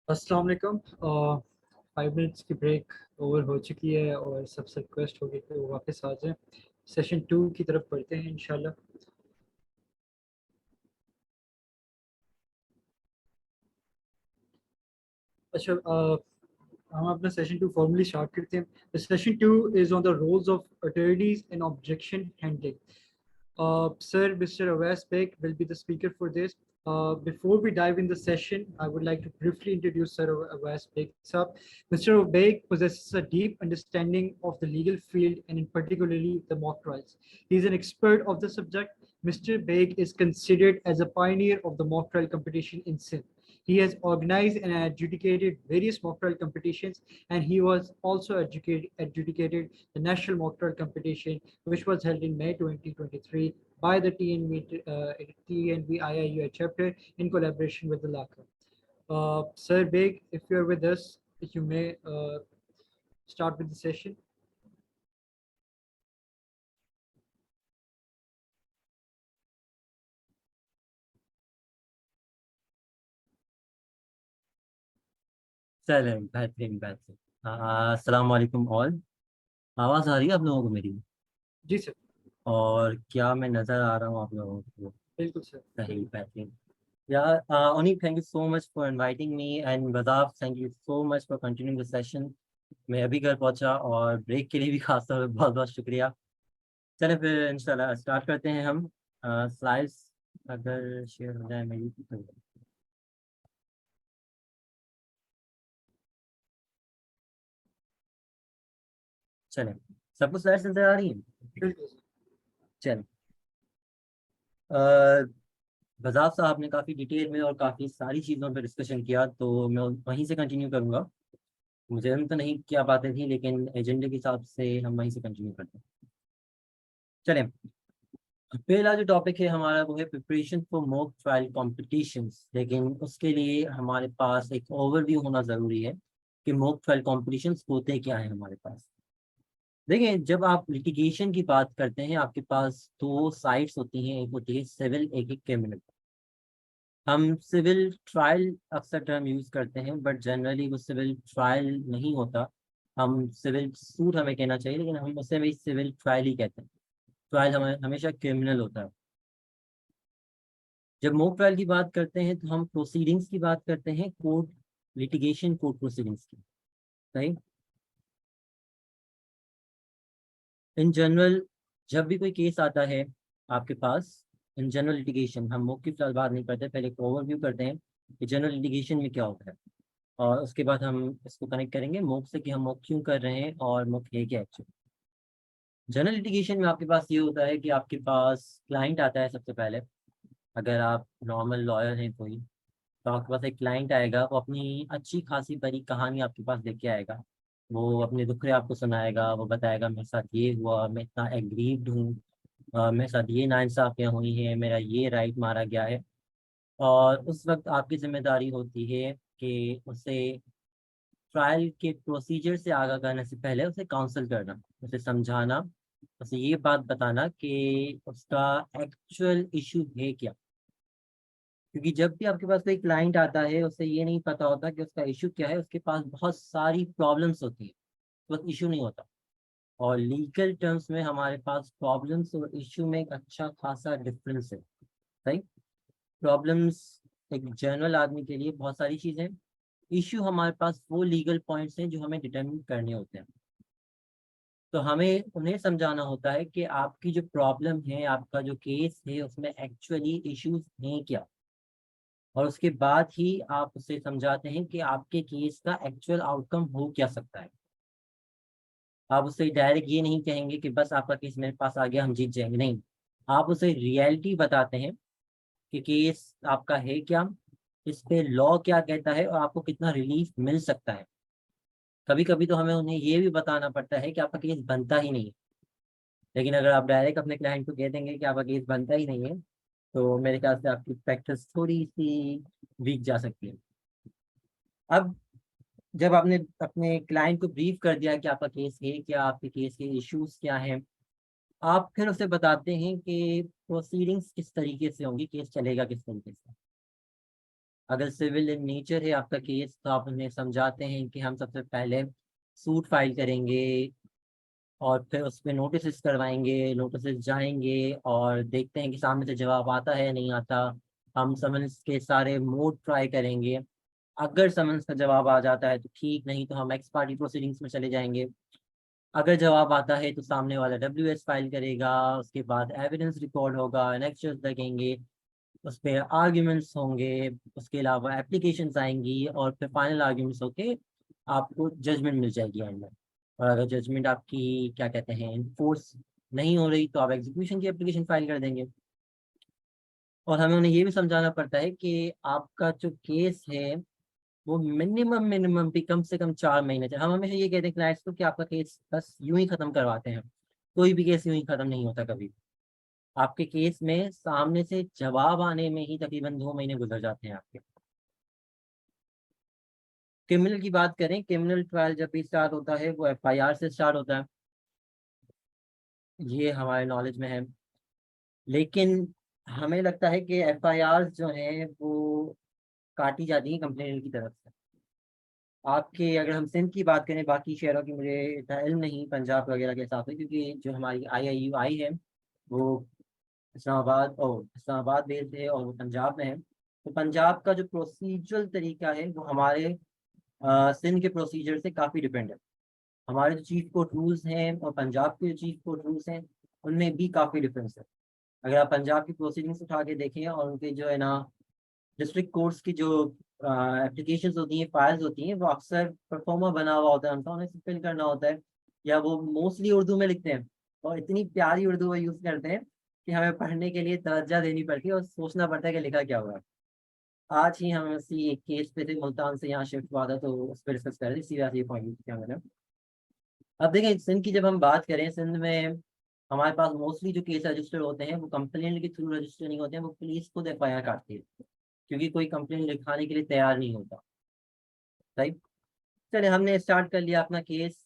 अस्सलाम वालेकुम। 5 मिनट्स की ब्रेक ओवर हो चुकी है और सबसे रिक्वेस्ट होगी कि वो वापस आ जाएं। सेशन 2 की तरफ बढ़ते हैं इंशाल्लाह। अच्छा, हम अपना सेशन 2 फॉर्मली स्टार्ट करते हैं। The session 2 is on the roles of attorneys in objection handling. Sir, Mr. Awais Beg will be the speaker for this. Before we dive in the session, I would like to briefly introduce Sir Awais Beg. Sir, Mr. Beg possesses a deep understanding of the legal field and in particularly the mock trials. He is an expert of the subject. Mr. Beg is considered as a pioneer of the mock trial competition in Sindh. He has organized and adjudicated various mock trial competitions, and he was also adjudicated the national mock trial competition, which was held in May 2023 by the TNV IIUI chapter in collaboration with the LACA. Sir Beg, if you're with us, you may start with the session. चलें, बेहतरीन बेहतरीन। अस्सलाम वालेकुम all. आवाज़ आ रही है आप लोगों को मेरी? जी सर। और क्या मैं नज़र आ रहा हूँ आप लोगों को? बिल्कुल सर। सही, बेहतरीन। यार Oni, thank you so much for inviting me and Wadaf, thank you so much for continuing the session. मैं अभी घर पहुंचा और ब्रेक के लिए भी खास तौर पर बहुत बहुत शुक्रिया। चलें फिर इंशाल्लाह स्टार्ट करते हैं हम। स्लाइड्स अगर शेयर हो जाए मेरी तो। चलें, सबको स्लाइड्स नजर आ रही हैं? बिल्कुल सर। चलें। बज़ाज़ साहब ने काफ़ी डिटेल में और काफ़ी सारी चीज़ों पर डिस्कशन किया, तो मैं वहीं से कंटिन्यू करूँगा। मुझे हम तो नहीं क्या बातें थी, लेकिन एजेंडे के हिसाब से हम वहीं से कंटिन्यू करते हैं। चलें, पहला जो टॉपिक है हमारा वो है preparation for mock trial competitions. लेकिन उसके लिए हमारे पास एक ओवरव्यू होना ज़रूरी है कि मॉक ट्रायल कॉम्पिटिशन्स होते क्या हैं हमारे पास। देखिए, जब आप लिटिगेशन की बात करते हैं, आपके पास दो साइड्स होती हैं, एक होती है सिविल, एक क्रिमिनल। हम सिविल ट्रायल अक्सर टर्म यूज़ करते हैं, बट जनरली वो सिविल ट्रायल नहीं होता। हम सिविल सूट हमें कहना चाहिए, लेकिन हम उसे भी सिविल ट्रायल ही कहते हैं। ट्रायल हमें हमेशा क्रिमिनल होता है। जब मॉक ट्रायल की बात करते हैं तो हम प्रोसीडिंग्स की बात करते हैं, कोर्ट लिटिगेशन, कोर्ट प्रोसीडिंग्स की। सही। इन जनरल जब भी कोई केस आता है आपके पास, इन जनरल लिटिगेशन, हम मॉक की फिलहाल बात नहीं करते, पहले एक ओवरव्यू करते हैं कि जनरल लिटिगेशन में क्या होता है, और उसके बाद हम इसको कनेक्ट करेंगे मॉक से कि हम मॉक क्यों कर रहे हैं और मॉक है क्या एक्चुअली। जनरल लिटिगेशन में आपके पास ये होता है कि आपके पास क्लाइंट आता है सबसे पहले। अगर आप नॉर्मल लॉयर हैं कोई, तो आपके पास एक क्लाइंट आएगा, वो अपनी अच्छी खासी बड़ी कहानी आपके पास लेके आएगा। वो अपने दुखड़े आपको सुनाएगा, वो बताएगा मेरे साथ ये हुआ, मैं इतना एग्रीव्ड हूँ, मेरे साथ ये नाइंसाफ़ियाँ हुई हैं, मेरा ये राइट मारा गया है। और उस वक्त आपकी जिम्मेदारी होती है कि उसे ट्रायल के प्रोसीजर से आगाह करने से पहले उसे काउंसल करना, उसे समझाना, उसे ये बात बताना कि उसका एक्चुअल इशू है क्या। क्योंकि जब भी आपके पास कोई क्लाइंट आता है, उसे ये नहीं पता होता कि उसका इशू क्या है। उसके पास बहुत सारी प्रॉब्लम्स होती है, बस इशू नहीं होता। और लीगल टर्म्स में हमारे पास प्रॉब्लम्स और इशू में एक अच्छा खासा डिफरेंस है। सही। प्रॉब्लम्स एक जनरल आदमी के लिए बहुत सारी चीज़ें, इशू हमारे पास वो लीगल पॉइंट्स हैं जो हमें डिटरमिन करने होते हैं। तो हमें उन्हें समझाना होता है कि आपकी जो प्रॉब्लम है, आपका जो केस है, उसमें एक्चुअली इश्यूज हैं क्या। और उसके बाद ही आप उसे समझाते हैं कि आपके केस का एक्चुअल आउटकम हो क्या सकता है। आप उसे डायरेक्ट ये नहीं कहेंगे कि बस आपका केस मेरे पास आ गया, हम जीत जाएंगे, नहीं। आप उसे रियलिटी बताते हैं कि केस आपका है क्या, इस पे लॉ क्या कहता है, और आपको कितना रिलीफ मिल सकता है। कभी कभी तो हमें उन्हें ये भी बताना पड़ता है कि आपका केस बनता ही नहीं है। लेकिन अगर आप डायरेक्ट अपने क्लाइंट को कह देंगे कि आपका केस बनता ही नहीं है, तो मेरे ख्याल से आपकी प्रैक्टिस थोड़ी सी वीक जा सकती है। अब जब आपने अपने क्लाइंट को ब्रीफ कर दिया कि आपका केस है क्या, आपके केस के इश्यूज क्या हैं, आप फिर उसे बताते हैं कि प्रोसीडिंग्स किस तरीके से होंगी, केस चलेगा किस तरीके से। अगर सिविल इन नेचर है आपका केस, तो आप उन्हें समझाते हैं कि हम सबसे पहले सूट फाइल करेंगे और फिर उस पर नोटिस करवाएंगे, नोटिस जाएंगे और देखते हैं कि सामने से जवाब आता है या नहीं आता। हम समन्स के सारे मोड ट्राई करेंगे। अगर समन्स का जवाब आ जाता है तो ठीक, नहीं तो हम एक्स पार्टी प्रोसीडिंग्स में चले जाएंगे। अगर जवाब आता है तो सामने वाला WS फाइल करेगा, उसके बाद एविडेंस रिकॉर्ड होगा, नेक्स्चर्स लगेंगे, उस पर आर्ग्यूमेंट्स होंगे, उसके अलावा एप्लीकेशंस आएंगी और फिर फाइनल आर्ग्यूमेंट्स होके आपको जजमेंट मिल जाएगी एंड में। और अगर जजमेंट आपकी क्या कहते हैं इन्फोर्स नहीं हो रही तो आप एग्जीक्यूशन की एप्लीकेशन फाइल कर देंगे। और हमें उन्हें ये भी समझाना पड़ता है कि आपका जो केस है वो मिनिमम भी कम से कम 4 महीने चले। हम हमेशा ये कहते हैं क्लाइंट्स को कि आपका केस बस यूं ही खत्म करवाते हैं, कोई भी केस यूं ही खत्म नहीं होता कभी। आपके केस में सामने से जवाब आने में ही तकरीबन 2 महीने गुजर जाते हैं आपके। क्रिमिनल की बात करें, क्रिमिनल ट्रायल जब भी स्टार्ट होता है वो FIR से स्टार्ट होता है, ये हमारे नॉलेज में है। लेकिन हमें लगता है कि FIR जो हैं वो काटी जाती है कंप्लेनेंट की तरफ से। आपके अगर हम सिंध की बात करें, बाकी शहरों की मुझे इतना इल्म नहीं पंजाब वगैरह के हिसाब से, क्योंकि जो हमारी IIUI है वो इस्लामाबाद बेस्ड है और वो पंजाब में है। तो पंजाब का जो प्रोसीजरल तरीका है वो हमारे सिंध के प्रोसीजर से काफ़ी डिपेंड है। हमारे जो चीफ कोर्ट रूल्स हैं और पंजाब के जो चीफ कोर्ट रूल्स हैं उनमें भी काफ़ी डिफरेंस है। अगर आप पंजाब की प्रोसीडिंग्स उठा के देखें और उनके जो है ना डिस्ट्रिक्ट कोर्ट्स की जो एप्लीकेशंस होती हैं, फाइल्स होती हैं, वो अक्सर परफॉर्मा बना हुआ होता है उनका, उन्हें फिल करना होता है, या वो मोस्टली उर्दू में लिखते हैं और इतनी प्यारी उर्दू वो यूज़ करते हैं कि हमें पढ़ने के लिए तवज्जो देनी पड़ती है और सोचना पड़ता है कि लिखा क्या हुआ है। आज ही हम इसी एक केस पे थे, मुल्तान से यहाँ शिफ्ट हुआ था तो उस पर डिस्कस कर रहे थे, इसी वजह से ये पॉइंट किया मैंने। अब देखें सिंध की जब हम बात करें, सिंध में हमारे पास मोस्टली जो केस रजिस्टर होते हैं वो कंप्लेंट के थ्रू रजिस्टर नहीं होते हैं, वो पुलिस खुद FIR काटती है, क्योंकि कोई कंप्लेंट लिखाने के लिए तैयार नहीं होता। सही, चले हमने स्टार्ट कर लिया अपना केस।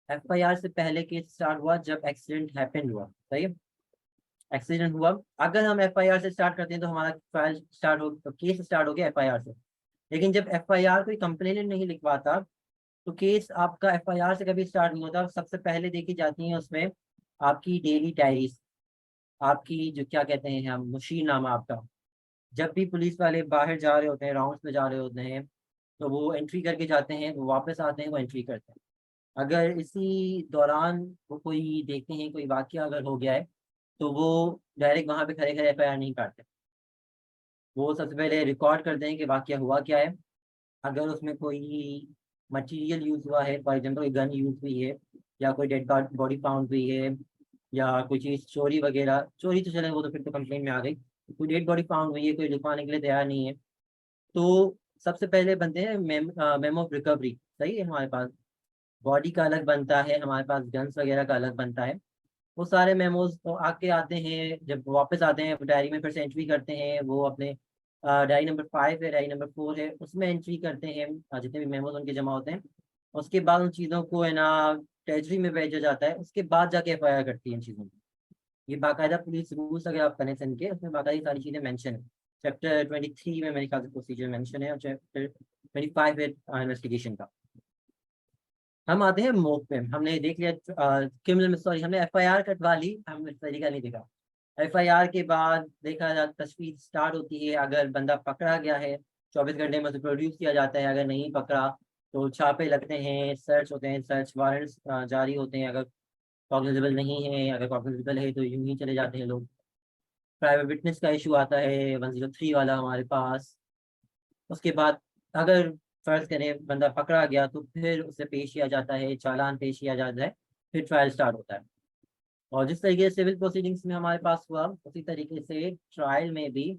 FIR से पहले केस स्टार्ट हुआ जब एक्सीडेंट हैपन हुआ। सही है, एक्सीडेंट हुआ, अगर हम FIR से स्टार्ट करते हैं तो हमारा ट्रायल स्टार्ट हो, तो केस स्टार्ट हो गया FIR से। लेकिन जब FIR कोई कंप्लेनेंट नहीं लिखवाता तो केस आपका FIR से कभी स्टार्ट नहीं होता। सबसे पहले देखी जाती है उसमें आपकी डेली डायरीज, आपकी जो क्या कहते हैं हम मुशीरनामा आपका। जब भी पुलिस वाले बाहर जा रहे होते हैं, राउंड्स पे जा रहे होते हैं, तो वो एंट्री करके जाते हैं, वो वापस आते हैं, वो एंट्री करते हैं। अगर इसी दौरान वो कोई देखते हैं कोई वाकया अगर हो गया है तो वो डायरेक्ट वहाँ पे खड़े खड़े FIR नहीं काटते, वो सबसे पहले रिकॉर्ड करते हैं कि वाकया हुआ क्या है। अगर उसमें कोई मटेरियल यूज हुआ है, फॉर एग्जाम्पल गन यूज हुई है या कोई डेड बॉडी फाउंड हुई है या कोई चीज़ चोरी वगैरह, चोरी तो चले वो तो फिर तो कंप्लेन में आ गई, कोई डेड बॉडी फाउंड हुई है, कोई लिखवाने के लिए तैयार नहीं है, तो सबसे पहले बनते हैं मेमो ऑफ रिकवरी। सही है, हमारे पास बॉडी का अलग बनता है, हमारे पास गन्स वगैरह का अलग बनता है। वो सारे मेमोज तो आके आते हैं, जब वापस आते हैं डायरी में फिर से एंट्री करते हैं, वो अपने डायरी नंबर 5 है, डायरी नंबर 4 है, उसमें एंट्री करते हैं जितने भी मेमोज उनके जमा होते हैं। उसके बाद उन चीज़ों को है ना ट्रेजरी में भेजा जाता है, उसके बाद जाके FIR करती है इन चीज़ों को। ये बाकायदा पुलिस रूल्स अगर आप करें सन के, उसमें बाकायदा सारी चीज़ें मेंशन है। चैप्टर 23 में मेरे ख्याल से प्रोसीजर मेंशन है और चैप्टर 25 है इन्वेस्टिगेशन का। हम आते हैं मोक पे, हमने देख लिया क्रिमिनल में, सॉरी हमने FIR कटवा ली, हमने तरीका नहीं देखा। FIR के बाद देखा जाता, तशफीस स्टार्ट होती है। अगर बंदा पकड़ा गया है 24 घंटे में उसे प्रोड्यूस किया जाता है, अगर नहीं पकड़ा तो छापे लगते हैं, सर्च होते हैं, सर्च वारंट्स जारी होते हैं। अगर कॉग्निजेबल नहीं है, अगर कॉग्निजेबल है तो यूं ही चले जाते हैं लोग। प्राइवेट विटनेस का इशू आता है 103 वाला हमारे पास। उसके बाद अगर फर्ज करें बंदा पकड़ा गया तो फिर उसे पेश किया जाता है, चालान पेश किया जाता है, फिर ट्रायल स्टार्ट होता है। और जिस तरीके से सिविल प्रोसीडिंग्स में हमारे पास हुआ उसी तरीके से ट्रायल में भी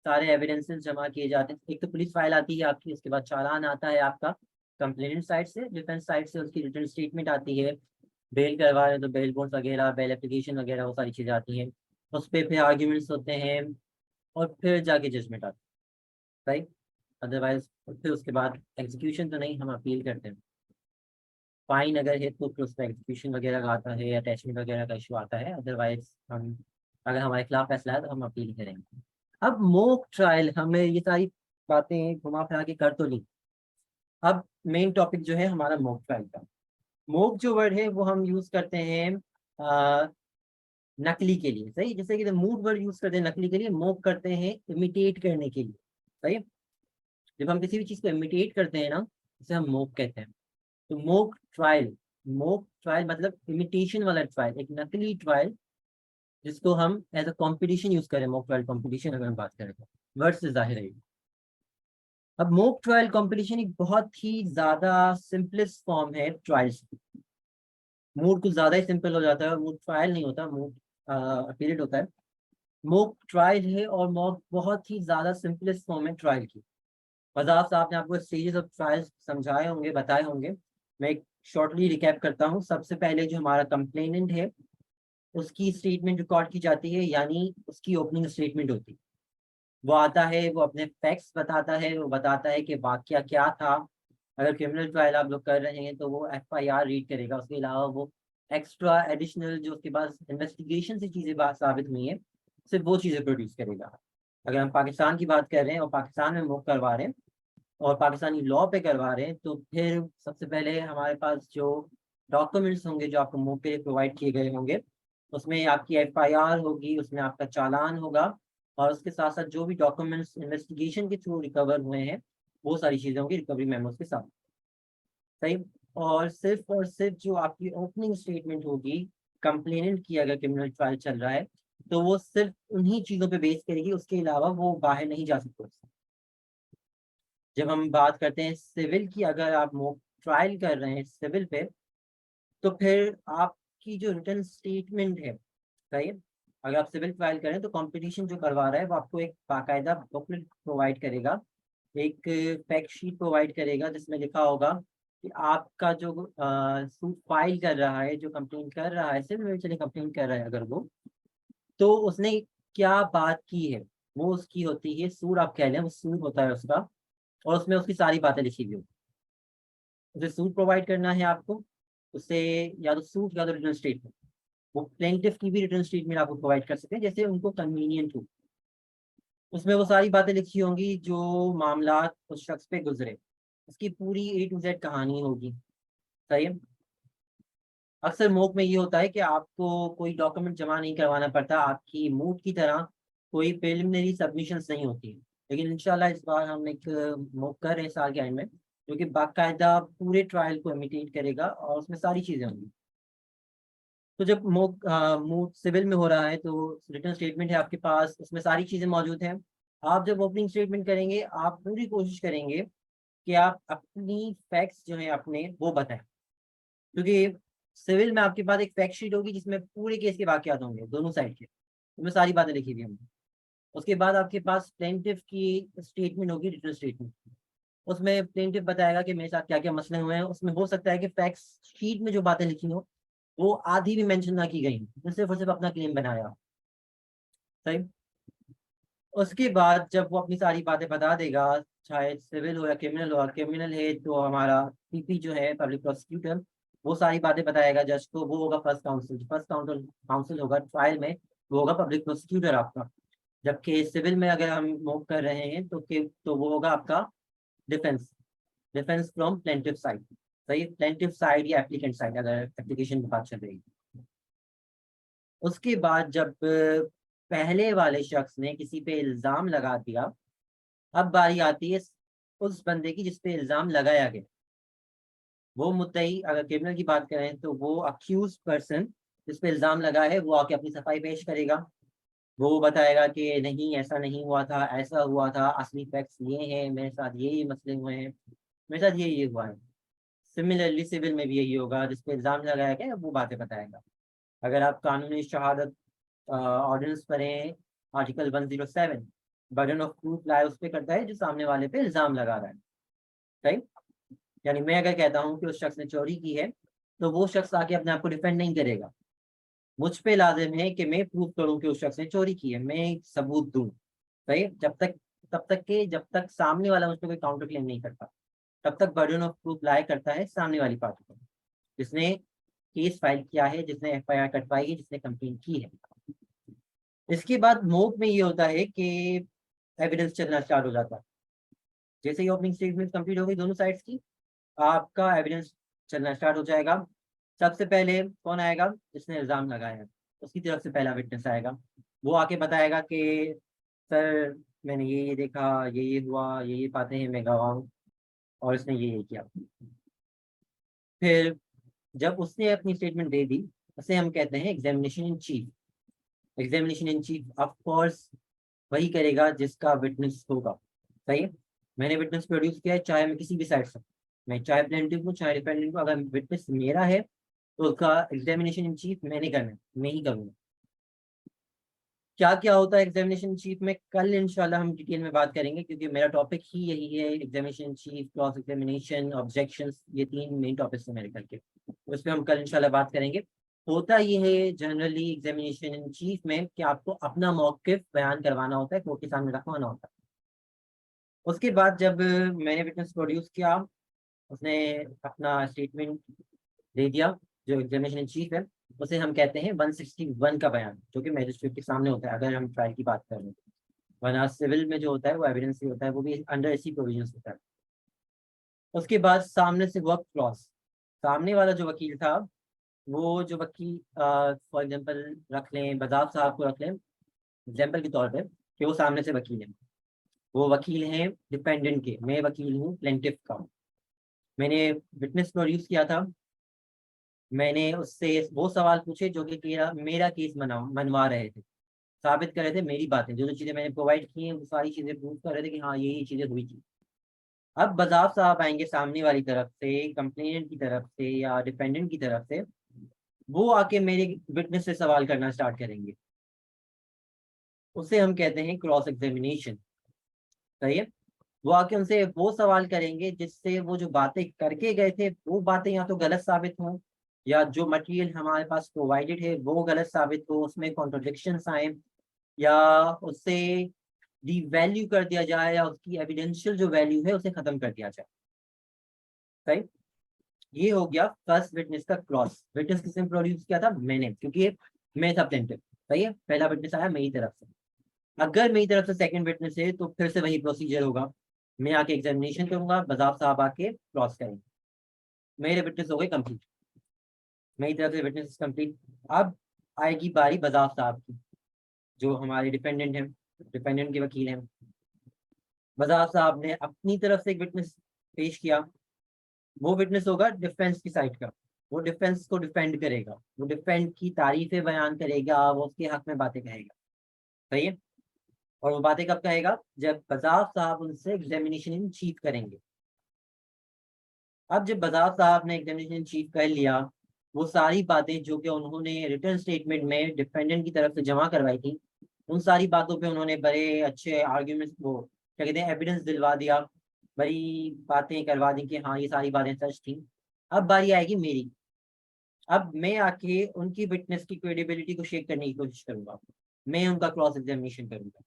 सारे एविडेंसेस जमा किए जाते हैं। एक तो पुलिस फाइल आती है आपकी, उसके बाद चालान आता है आपका कंप्लेनेंट साइड से, डिफेंस साइड से उसकी रिटर्न स्टेटमेंट आती है, बेल करवा रहे हैं तो बेल बॉन्ड्स वगैरह, बेल एप्लीकेशन वगैरह, वो सारी चीज़ें आती हैं। उस पर फिर आर्ग्यूमेंट्स होते हैं और फिर जाके जजमेंट आता है, राइट। अदरवाइज फिर उसके बाद एग्जीक्यूशन तो नहीं, हम अपील करते हैं। फाइन अगर है तो फिर उस पर एग्जीक्यूशन वगैरह का आता है, अटैचमेंट वगैरह का इशू आता है। अदरवाइज हम, अगर हमारे खिलाफ फैसला है तो हम अपील करेंगे। अब मोक ट्रायल, हमें ये सारी बातें घुमा फिरा के कर तो ली। अब मेन टॉपिक जो है हमारा मॉक ट्रायल का। मॉक जो वर्ड है वो हम यूज करते हैं नकली के लिए, सही। जैसे कि मूड वर्ड यूज करते हैं नकली के लिए, मॉक करते हैं इमिटेट करने के लिए, सही। जब हम किसी भी चीज को इमिटेट करते हैं ना, उसे हम मॉक कहते हैं। तो मॉक ट्रायल मतलब इमिटेशन वाला ट्रायल, एक नकली ट्रायल जिसको हम एज अ कॉम्पिटिशन यूज करें। मॉक ट्रायल कॉम्पिटिशन अगर हम बात करें तो वर्ड से जाहिर है। अब मॉक ट्रायल कॉम्पिटिशन एक बहुत ही ज्यादा सिंपलेस्ट फॉर्म है ट्रायल्स की। मूड कुछ ज्यादा ही सिंपल हो जाता है, मूड ट्रायल नहीं होता, मूड पीरियड होता है। मॉक ट्रायल है और मॉक बहुत ही ज्यादा सिंपलेस्ट फॉर्म है ट्रायल की। फजाब साहब ने आपको स्टेजेस ऑफ ट्रायल्स समझाए होंगे, बताए होंगे। मैं एक शॉर्टली रिकैप करता हूँ। सबसे पहले जो हमारा कंप्लेनेंट है उसकी स्टेटमेंट रिकॉर्ड की जाती है, यानी उसकी ओपनिंग स्टेटमेंट होती है। वो आता है, वो अपने फैक्ट्स बताता है, वो बताता है कि वाकया क्या था। अगर क्रिमिनल ट्रायल आप लोग कर रहे हैं तो वो एफआईआर रीड करेगा। उसके अलावा वो एक्स्ट्रा एडिशनल जो उसके पास इन्वेस्टिगेशन से चीज़ें बात साबित हुई है, सिर्फ वो चीज़ें प्रोड्यूस करेगा। अगर हम पाकिस्तान की बात कर रहे हैं और पाकिस्तान में मूव करवा रहे हैं और पाकिस्तानी लॉ पे करवा रहे हैं, तो फिर सबसे पहले हमारे पास जो डॉक्यूमेंट्स होंगे जो आपको मूव के लिए प्रोवाइड किए गए होंगे, उसमें आपकी एफआईआर होगी, उसमें आपका चालान होगा, और उसके साथ साथ जो भी डॉक्यूमेंट्स इन्वेस्टिगेशन के थ्रू रिकवर हुए हैं वो सारी चीज़ें होंगी रिकवरी मेमोज के साथ, सही। और सिर्फ जो आपकी ओपनिंग स्टेटमेंट होगी कंप्लेनेंट की, अगर क्रिमिनल ट्रायल चल रहा है तो वो सिर्फ उन्हीं चीज़ों पे बेस करेगी, उसके अलावा वो बाहर नहीं जा सकते। जब हम बात करते हैं सिविल की, अगर आप मॉक ट्रायल कर रहे हैं सिविल पे, तो फिर आपकी जो रिटर्न स्टेटमेंट है, सही है। अगर आप सिविल ट्रायल करें तो कंपटीशन जो करवा रहा है वो आपको एक बाकायदा बुकलेट प्रोवाइड करेगा, एक फैक्ट शीट प्रोवाइड करेगा, जिसमें लिखा होगा कि आपका जो सूट फाइल कर रहा है, जो कंप्लेन कर रहा है, सिविल में चले कंप्लेन कर रहा है अगर वो, तो उसने क्या बात की है वो उसकी होती है सूट। आप कह लें वो सूट होता है उसका, और उसमें उसकी सारी बातें लिखी हुई होती है। उसे सूट प्रोवाइड करना है आपको, उसे या तो सूट या तो रिटर्न स्टेटमेंट। वो प्लेंटिफ की भी रिटर्न स्टेटमेंट आपको प्रोवाइड कर सकते हैं जैसे उनको कन्वीनियंट हो। उसमें वो सारी बातें लिखी होंगी जो मामला उस शख्स पे गुजरे, उसकी पूरी ए टू जेड कहानी होगी, सही है। अक्सर मॉक में ये होता है कि आपको कोई डॉक्यूमेंट जमा नहीं करवाना पड़ता, आपकी मूड की तरह कोई प्रिलिमिनरी सबमिशंस नहीं होती। लेकिन इंशाल्लाह इस बार हम एक मॉक कर रहे हैं साल के एंड में, जो कि बाकायदा पूरे ट्रायल को इमिटेट करेगा और उसमें सारी चीज़ें होंगी। तो जब मॉक मूड सिविल में हो रहा है तो रिटर्न स्टेटमेंट है आपके पास, उसमें सारी चीज़ें मौजूद हैं। आप जब ओपनिंग स्टेटमेंट करेंगे आप पूरी कोशिश करेंगे कि आप अपनी फैक्ट्स जो है अपने वो बताएं, क्योंकि सिविल में आपके पास एक फैक्ट शीट होगी जिसमें पूरे केस के वाकयात होंगे दोनों साइड के, उसमें सारी बातें लिखी हुई होंगी। उसके बाद आपके पास प्लेंटिफ की स्टेटमेंट होगी, रिटर्न स्टेटमेंट। उसमें प्लेंटिफ बताएगा कि मेरे साथ क्या क्या मसले हुए हैं। उसमें हो सकता है कि फैक्ट शीट में जो बातें लिखी हो वो आधी भी मेंशन ना की गई हो, सिर्फ और सिर्फ अपना क्लेम बनाया हो, सही। उसके बाद जब वो अपनी सारी बातें बता देगा, चाहे सिविल हो या क्रिमिनल हो, क्रिमिनल है तो हमारा पीपी जो है पब्लिक प्रोसिक्यूटर, वो सारी बातें बताएगा जज को। वो होगा first council. First council council होगा ट्रायल में, वो होगा पब्लिक प्रोसिक्यूटर आपका। जबकि सिविल में अगर हम मूव कर रहे हैं तो वो होगा आपका defence, defence from plaintiff side, सही। प्लेंटिफ साइड या एप्लीकेंट साइड अगर एप्लीकेशन की बात चल रही है। उसके बाद जब पहले वाले शख्स ने किसी पे इल्जाम लगा दिया, अब बारी आती है उस बंदे की जिस पे इल्जाम लगाया गया। वो मुद्दई, अगर क्रिमिनल की बात करें तो वो अक्यूज पर्सन जिस पे इल्जाम लगा है वो आके अपनी सफाई पेश करेगा। वो बताएगा कि नहीं ऐसा नहीं हुआ था, ऐसा हुआ था, असली फैक्ट्स ये हैं, मेरे साथ ये मसले हुए हैं, मेरे साथ ये हुआ है। सिमिलरली सिविल में भी यही होगा, जिस पे इल्जाम लगाया गया वो बातें बताएगा। अगर आप कानूनी शहादत ऑर्डिनेंस पढ़ें, आर्टिकल 107, बर्डन ऑफ प्रूफ लाए उस पे करता है जो सामने वाले पे इल्जाम लगा रहा है, सही। यानी मैं अगर कहता हूँ कि उस शख्स ने चोरी की है, तो वो शख्स आके अपने आप को डिफेंड नहीं करेगा। मुझ पे लाजिम है कि मैं प्रूव करूँ कि उस शख्स ने चोरी की है, मैं एक सबूत दूँ, सही। जब तक सामने वाला मुझ पर कोई काउंटर क्लेम नहीं करता, तब तक बर्डन ऑफ प्रूफ लाया करता है सामने वाली पार्टी को, जिसने केस फाइल किया है, जिसने एफआईआर कटवाई है, जिसने कंप्लेन की है। इसके बाद मोक में ये होता है कि एविडेंस चलना स्टार्ट हो जाता है। जैसे ही ओपनिंग स्टेटमेंट कंप्लीट हो गई दोनों साइड्स की, आपका एविडेंस चलना स्टार्ट हो जाएगा। सबसे पहले कौन आएगा? जिसने इल्ज़ाम लगाया है, उसकी तरफ से पहला विटनेस आएगा। वो आके बताएगा कि सर मैंने ये देखा, ये हुआ, ये बातें हैं, मैं गवाह हूँ और इसने ये किया। फिर जब उसने अपनी स्टेटमेंट दे दी, उसे हम कहते हैं examination in chief. Examination in chief of course वही करेगा जिसका विटनेस होगा। सही है? मैंने विटनेस प्रोड्यूस किया है, चाहे मैं किसी भी साइड से, मैं चाहे प्लेंटिफ हूँ चाहे डिफेंडेंट हूँ, अगर विटनेस मेरा है तो उसका एग्जामिनेशन इन चीफ मैंने करना है, मैं ही करूँगा। क्या क्या होता है एग्जामिनेशन चीफ में, कल इंशाल्लाह हम डिटेल में बात करेंगे, क्योंकि मेरा टॉपिक ही यही है, examination chief, cross examination, objections, ये 3 मेन टॉपिक्स हैं मेरे कल के, उस पर हम कल इंशाल्लाह बात करेंगे। होता ये है जनरली एग्जामिनेशन इन चीफ में कि आपको अपना मौक़िफ़ बयान करवाना होता है, कोर्ट के सामने रखवाना होता है। उसके बाद जब मैंने विटनेस प्रोड्यूस किया, उसने अपना स्टेटमेंट दे दिया, जो एग्जामिनेशन इन चीफ है उसे हम कहते हैं 161 का बयान, जो कि मैजिस्ट्रेट के सामने होता है अगर हम ट्रायल की बात करें। वरना सिविल में जो होता है वो एविडेंस ही होता है, वो भी अंडर ऐसी प्रोविजंस होता है। उसके बाद सामने से वर्क क्लॉज, सामने वाला जो वकील था, वो जो वकील फॉर एग्जांपल रख लें बजाज साहब को, रख लें एग्जांपल के तौर पे कि वो सामने से वकील हैं, वो वकील हैं डिपेंडेंट के, मैं वकील हूँ प्लेंटिफ का। मैंने विटनेस प्रोड्यूस किया था, मैंने उससे वो सवाल पूछे जो कि मेरा केस मनवा रहे थे, साबित कर रहे थे मेरी बातें, जो जो चीज़ें मैंने प्रोवाइड की हैं वो सारी चीज़ें प्रूव कर रहे थे कि हाँ ये चीज़ें हुई थी। अब बजाज साहब आएंगे सामने वाली तरफ से, कंप्लेनेंट की तरफ से या डिपेंडेंट की तरफ से, वो आके मेरे विटनेस से सवाल करना स्टार्ट करेंगे, उसे हम कहते हैं क्रॉस एग्जामिनेशन। सही है? वो आके उनसे वो सवाल करेंगे जिससे वो जो बातें करके गए थे वो बातें या तो गलत साबित हों, या जो मटेरियल हमारे पास प्रोवाइडेड है वो गलत साबित हो, उसमें कॉन्ट्रोडिक्शंस आए, या उससे डी वैल्यू कर दिया जाए, या उसकी एविडेंशियल जो वैल्यू है उसे खत्म कर दिया जाए। राइट? ये हो गया फर्स्ट विटनेस का क्रॉस। विटनेस किसने प्रोड्यूस किया था? मैंने, क्योंकि मैं था प्लेंटिफ। सही है? पहला विटनेस आया मेरी तरफ से। अगर मेरी तरफ से सेकंड विटनेस है तो फिर से वही प्रोसीजर होगा, मैं आके एग्जामिनेशन करूंगा, बजाज साहब आके क्रॉस करेंगे, मेरे विटनेस हो गए कंप्लीट, मेरी तरफ से विटनेस कंप्लीट। अब आएगी बारी बजाज साहब की, जो हमारे डिपेंडेंट हैं, डिपेंडेंट के वकील हैं। बजाज साहब ने अपनी तरफ से एक विटनेस पेश किया, वो विटनेस होगा डिफेंस की साइड का, वो डिफेंस को डिफेंड करेगा, वो डिफेंड की तारीफें बयान करेगा, वो उसके हक में बातें कहेगा। सही है? और वो बातें कब कहेगा? जब बजाज साहब उनसे एग्जामिनेशन इन चीफ करेंगे। अब जब बजाज साहब ने एग्जामिनेशन इन चीफ कर लिया, वो सारी बातें जो कि उन्होंने रिटर्न स्टेटमेंट में डिफेंडेंट की तरफ से जमा करवाई थी, उन सारी बातों पे उन्होंने बड़े अच्छे आर्ग्यूमेंट्स, वो क्या कहते हैं, एविडेंस दिलवा दिया, बड़ी बातें करवा दी कि हाँ ये सारी बातें सच थी। अब बारी आएगी मेरी, अब मैं आके उनकी विटनेस की क्रेडिबिलिटी को शेक करने की कोशिश करूंगा, मैं उनका क्रॉस एग्जामिनेशन करूंगा।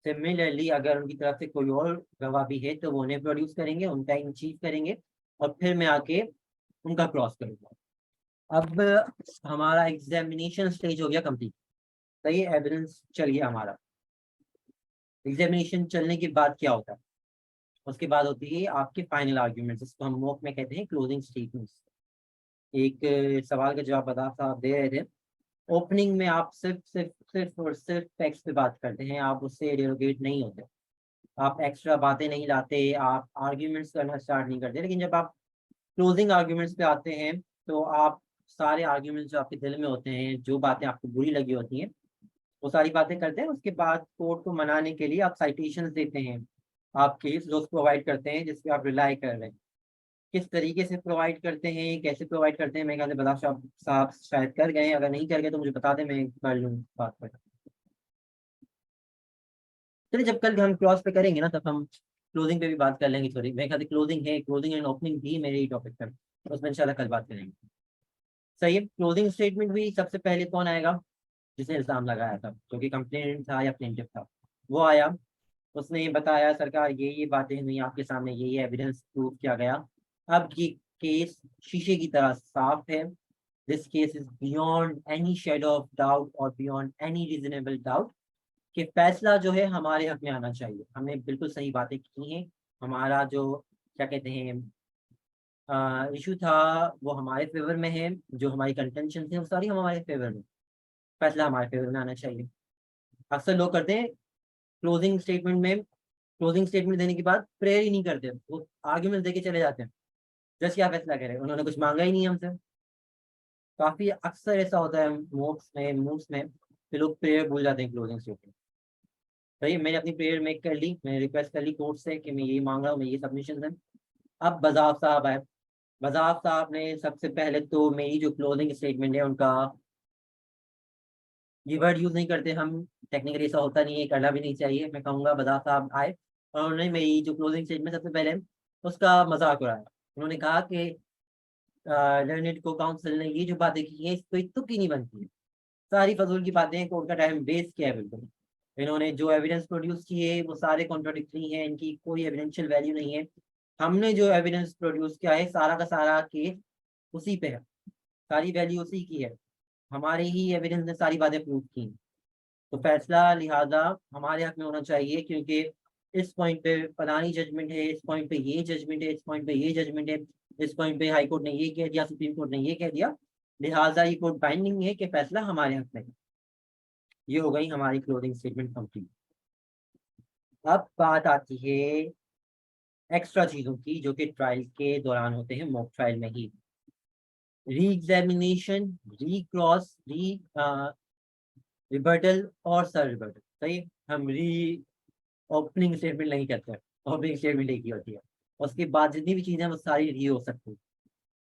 सिमिलरली अगर उनकी तरफ से कोई और गवाह भी है तो वो उन्हें प्रोड्यूस करेंगे, उनका इन चीफ करेंगे, और फिर मैं आके उनका क्रॉस करूंगा। अब हमारा एग्जामिनेशन स्टेज हो गया कंप्लीट। सही है? एविडेंस चल गया हमारा। एग्जामिनेशन चलने के बाद क्या होता है? उसके बाद होती है आपके फाइनल आर्ग्यूमेंट्स, जिसको हम मॉक में कहते हैं क्लोजिंग स्टेटमेंट्स। एक सवाल का जवाब बता साहब दे रहे थे, ओपनिंग में आप सिर्फ और सिर्फ फैक्ट्स पे बात करते हैं, आप उससे डेरोगेट नहीं होते, आप एक्स्ट्रा बातें नहीं लाते, आप आर्ग्यूमेंट्स करना स्टार्ट नहीं करते। लेकिन जब आप क्लोजिंग आर्ग्यूमेंट्स पे आते हैं तो आप सारे आर्ग्यूमेंट्स जो आपके दिल में होते हैं, जो बातें आपको बुरी लगी होती हैं, वो सारी बातें करते हैं। उसके बाद कोर्ट को मनाने के लिए आप साइटेशंस देते हैं, आप केस लॉज प्रोवाइड करते हैं जिस पे आप रिलाई कर रहे हैं। किस तरीके से प्रोवाइड करते हैं, कैसे प्रोवाइड करते हैं, मैं ख्याल से बता साहब शायद कर गए हैं, अगर नहीं कर गए तो मुझे बता दें, मैं कर लूँ बात पर। चलिए जब कल हम क्रॉस पे करेंगे ना तब हम क्लोजिंग पे भी बात कर लेंगे। सॉरी, मैं ख्याल से क्लोजिंग है, क्लोजिंग एंड ओपनिंग भी मेरे ही टॉपिक पर, उसमें इंशाल्लाह कल बात करेंगे। सही है? क्लोजिंग स्टेटमेंट हुई, सबसे पहले कौन आएगा? जिसने इल्जाम लगाया था, जो कि कंप्लेनेंट था या प्लेंटिफ था, वो आया, उसने बताया सरकार ये बातें हुई आपके सामने, ये एविडेंस प्रूव किया गया। अब ये केस शीशे की तरह साफ है, this case is beyond any shadow of doubt और बियॉन्ड एनी रीजनेबल डाउट कि फैसला जो है हमारे हक में आना चाहिए। हमने बिल्कुल सही बातें की हैं। हमारा जो क्या कहते हैं इशू था वो हमारे फेवर में है, जो हमारी कंटेंशन थे वो सारी हमारे फेवर में, फैसला हमारे फेवर में आना चाहिए। अक्सर लोग करते हैं क्लोजिंग स्टेटमेंट देने के बाद प्रेयर ही नहीं करते, वो आर्ग्यूमेंट देके चले जाते हैं। जज क्या फैसला करे, उन्होंने कुछ मांगा ही नहीं हमसे। काफी अक्सर ऐसा होता है मूव्स में कि लोग प्रेयर भूल जाते हैं क्लोजिंग स्टेटमेंट। भाई मैंने अपनी प्रेयर मेक कर ली, मैंने रिक्वेस्ट कर ली कोर्ट से कि मैं ये मांग रहा हूँ, मैं ये सबमिशन है। अब बजाज साहब आए, बजाज साहब ने सबसे पहले तो मेरी जो क्लोजिंग स्टेटमेंट है उनका, ये वर्ड यूज नहीं करते हम, टेक्निकली ऐसा होता नहीं है, करना भी नहीं चाहिए। मैं कहूँगा बजाज साहब आए और उन्होंने मेरी जो क्लोजिंग स्टेटमेंट सबसे पहले उसका मजाक उड़ाया। उन्होंने कहा कि लर्नेड को काउंसिल ने ये जो बातें की हैं इस कोई तुक्की नहीं बनती है, सारी फजूल की बातें हैं, कोर्ट का टाइम वेस्ट किया है बिल्कुल। इन्होंने जो एविडेंस प्रोड्यूस किए वो सारे कॉन्ट्रोडिक्टरी हैं, इनकी कोई एविडेंशियल वैल्यू नहीं है। हमने जो एविडेंस प्रोड्यूस किया है सारा का सारा केस उसी पे है, सारी वैल्यू उसी की है, हमारे ही एविडेंस ने सारी बातें प्रूव की। तो फैसला लिहाजा हमारे हक में होना चाहिए, क्योंकि इस पॉइंट पे फलानी जजमेंट है, इस पॉइंट पे ये जजमेंट है, इस पॉइंट पे ये जजमेंट है, इस पॉइंट पे हाई कोर्ट ने ये कह दिया, सुप्रीम कोर्ट ने ये कह दिया, लिहाजा ये कोर्ट बाइंडिंग है कि फैसला हमारे हक में है। ये हो गई हमारी क्लोजिंग स्टेटमेंट कंप्लीट। अब बात आती है एक्स्ट्रा चीजों की जो कि ट्रायल के दौरान होते हैं, मॉक ट्रायल में ही। री एग्जामिनेशन, री क्रॉस, री रिबर्टल और सर रिबर्टल। सही है? हम री ओपनिंग स्टेटमेंट नहीं करते, ओपनिंग स्टेटमेंट एक ही होती है। उसके बाद जितनी भी चीजें हैं वो सारी री हो सकती है,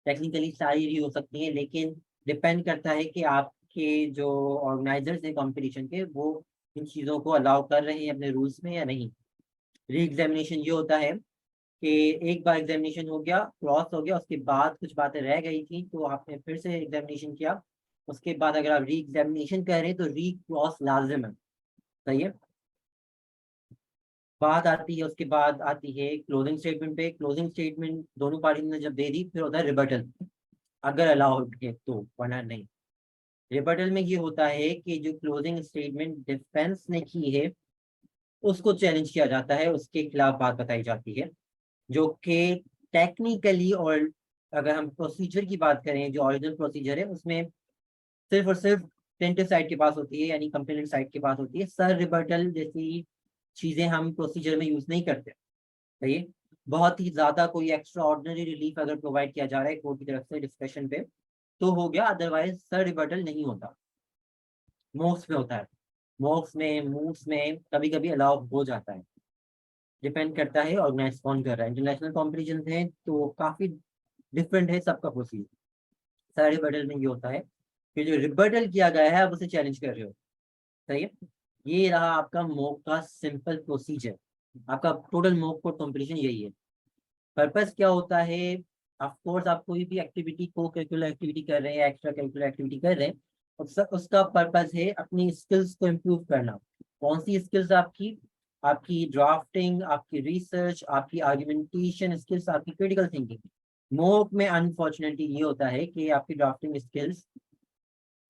टेक्निकली सारी री हो सकती है, लेकिन डिपेंड करता है कि आपके जो ऑर्गेनाइजर्स हैं कंपटीशन के वो इन चीज़ों को अलाउ कर रहे हैं अपने रूल्स में या नहीं। री एग्जामिनेशन ये होता है कि एक बार एग्जामिनेशन हो गया, क्रॉस हो गया, उसके बाद कुछ बातें रह गई थी तो आपने फिर से एग्जामिनेशन किया, उसके बाद अगर आप री एग्जामिनेशन कर रहे हैं तो री क्रॉस लाजिम है। सही है? बात आती है, उसके बाद आती है क्लोजिंग स्टेटमेंट पे। क्लोजिंग स्टेटमेंट दोनों पार्टी ने जब दे दी फिर होता है रिबटल, अगर अलाउड है तो, वरना नहीं। रिबटल में ये होता है कि जो क्लोजिंग स्टेटमेंट डिफेंस ने की है उसको चैलेंज किया जाता है, उसके खिलाफ बात बताई जाती है, जो कि टेक्निकली और अगर हम प्रोसीजर की बात करें, जो ओरिजिनल प्रोसीजर है उसमें सिर्फ और सिर्फ प्लेंटिव साइड के पास होती है, यानी कंप्लेनेंट साइड के पास होती है। सर रिबटल जैसी चीजें हम प्रोसीजर में यूज नहीं करते। सही है? बहुत ही ज्यादा कोई एक्स्ट्रा ऑर्डिनरी रिलीफ अगर प्रोवाइड किया जा रहा है कोर्ट की तरफ से डिस्कशन पे तो हो गया, अदरवाइज सर रिबटल नहीं होता। मोक्स में होता है, मोक्स में मूव्स में कभी कभी अलाउ हो जाता है, डिपेंड करता है ऑर्गेनाइज कौन कर रहा है। इंटरनेशनल कॉम्पिटिशन है तो काफी डिफरेंट है सबका प्रोसीजर। सर रिबटल में ये होता है कि जो रिबटल किया गया है आप उसे चैलेंज कर रहे हो। सही है? ये रहा आपका मॉक का सिंपल प्रोसीजर, आपका टोटल मॉक कोर्ट कॉम्पिटिशन यही है। पर्पस क्या होता है? ऑफ कोर्स आप कोई भी एक्टिविटी को करिकुलर एक्टिविटी कर रहे हैं, एक्स्ट्रा करिकुलर एक्टिविटी कर रहे हैं, उसका पर्पस है अपनी स्किल्स को इम्प्रूव करना। कौन सी स्किल्स? आपकी आपकी ड्राफ्टिंग, आपकी रिसर्च, आपकी आर्गुमेंटेशन स्किल्स, आपकी क्रिटिकल थिंकिंग। मोक में अनफॉर्चुनेटली ये होता है कि आपकी ड्राफ्टिंग स्किल्स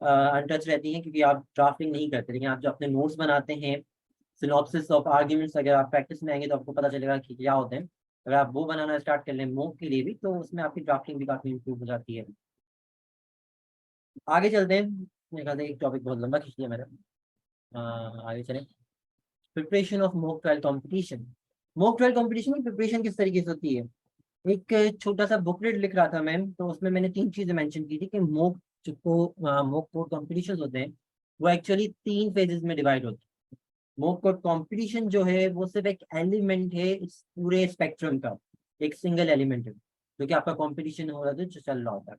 अनटच रहती हैं, क्योंकि आप ड्राफ्टिंग नहीं करते, लेकिन आप जो अपने नोट्स बनाते हैं, सिनॉप्सिस ऑफ आर्ग्यूमेंट्स, अगर आप प्रैक्टिस में आएंगे तो आपको पता चलेगा कि क्या होते हैं। अगर आप वो बनाना स्टार्ट कर लें मॉक के लिए भी तो उसमें आपकी ड्राफ्टिंग भी काफी इंप्रूव हो जाती है। आगे चलते हैं, मेरे ख्याल से एक टॉपिक बहुत लंबा खींच लिया मेरा। आगे चलें। Preparation of mock trial competition. Mock trial competition की प्रिपरेशन किस तरीके से होती है? एक छोटा सा बुकलेट लिख रहा था मैम, तो उसमें मैंने 3 चीजें मेंशन की थी कि मॉक कोर्ट कॉम्पिटिशन होते हैं वो एक्चुअली 3 फेजेस में डिवाइड होते हैं। मॉक कोर्ट कंपटीशन जो है वो सिर्फ एक एलिमेंट है इस पूरे स्पेक्ट्रम का, एक सिंगल एलिमेंट है जो कि आपका कंपटीशन हो रहा है जो चल रहा होता है।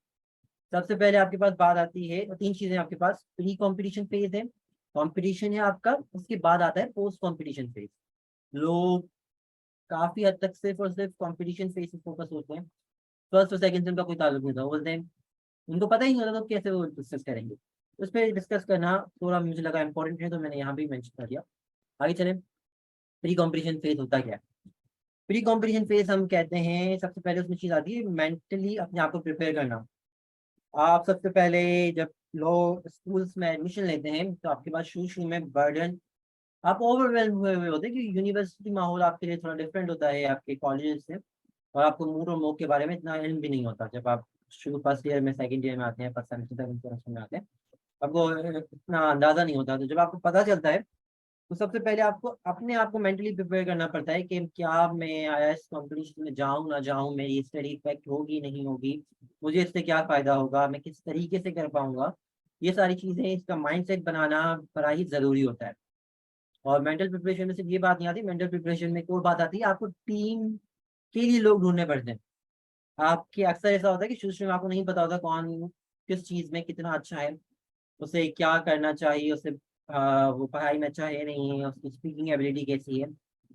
सबसे पहले आपके पास बात आती है, 3 चीजें आपके पास, प्री कंपटीशन फेज है, कंपटीशन है आपका, उसके बाद आता है पोस्ट कंपटीशन फेज। लोग काफी हद तक सिर्फ और सिर्फ कंपटीशन फेज पे फोकस होते हैं, फर्स्ट और सेकंड से उनका कोई ताल्लुक नहीं था, बोलते हैं उनको पता ही नहीं होता तो कैसे वो डिस्कस करेंगे। उस पर डिस्कस करना थोड़ा मुझे लगा इंपॉर्टेंट है तो मैंने यहाँ भी मेंशन कर दिया। आगे चलें, प्री कॉम्पिटिशन फेज होता क्या है? प्री कॉम्पिटिशन फेज हम कहते हैं सबसे पहले उसमें चीज आती है मेंटली अपने आप को प्रिपेयर करना। आप सबसे पहले जब लो स्कूल्स में एडमिशन लेते हैं तो आपके पास शुरू शुरू में बर्डन आप ओवरवेल्म हुए हुए होते हैं, क्योंकि यूनिवर्सिटी माहौल आपके लिए थोड़ा डिफरेंट होता है आपके कॉलेज से, और आपको मूड और मोक के बारे में इतना इल्म भी नहीं होता। जब आप शुरू फर्स्ट ईयर में, सेकंड ईयर में आते हैं, फर्स्ट सेमेस्टर, सेकंड सेमेस्टर में आते हैं, आपको इतना अंदाजा नहीं होता। तो जब आपको पता चलता है, तो सबसे पहले आपको अपने आप को मेंटली प्रिपेयर करना पड़ता है कि क्या मैं आईएएस कंपटीशन में जाऊं ना जाऊं, मेरी स्टडी इफेक्ट होगी नहीं होगी, मुझे इससे क्या फायदा होगा, मैं किस तरीके से कर पाऊंगा। ये सारी चीजें, इसका माइंडसेट बनाना बड़ा ही जरूरी होता है। और मेंटल प्रिपरेशन में सिर्फ ये बात नहीं आती, मेंटल प्रिपरेशन में एक और बात आती है, आपको टीम के लिए लोग ढूंढने पड़ते हैं। आपके अक्सर ऐसा होता है कि शुरू शुरू में आपको नहीं पता होता कौन किस चीज में कितना अच्छा है, उसे क्या करना चाहिए, उसे वो पढ़ाई में अच्छा है नहीं है, उसकी स्पीकिंग एबिलिटी कैसी है।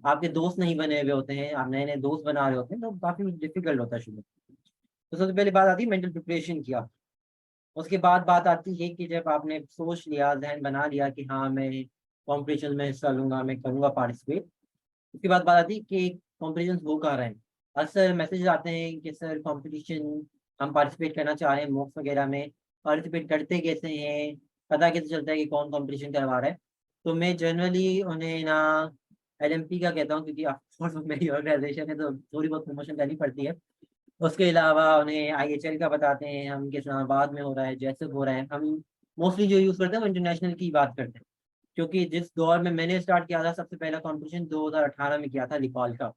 आपके दोस्त नहीं बने हुए होते हैं, आप नए नए दोस्त बना रहे होते हैं, तो काफी डिफिकल्ट होता है शुरू में। तो सबसे पहले बात आती है मेंटल प्रिपरेशन की। उसके बाद बात आती है कि जब आपने सोच लिया, जहन बना लिया कि हाँ मैं कॉम्पिटिशन में हिस्सा लूंगा, मैं करूंगा पार्टिसिपेट, उसके बाद बात आती है कि कॉम्पिटिशन हो कहाँ रहे हैं। अक्सर मैसेज आते हैं कि सर कंपटीशन हम पार्टिसिपेट करना चाह रहे हैं, मॉक्स वगैरह में पार्टिसिपेट करते कैसे हैं, पता कैसे चलता है कि कौन कंपटीशन करवा रहा है। तो मैं जनरली उन्हें ना एलएमपी का कहता हूँ, क्योंकि ऑफकोर्स मेरी ऑर्गेनाइजेशन है तो थोड़ी बहुत प्रमोशन करनी पड़ती है। उसके अलावा उन्हें आईएचएल का बताते हैं हम, कि इस्लामाबाद में हो रहा है, जैसे हो रहा है। हम मोस्टली जो यूज़ करते हैं वो इंटरनेशनल की बात करते हैं, क्योंकि जिस दौर में मैंने स्टार्ट किया था, सबसे पहला कंपटीशन 2018 में किया था लिकॉल का।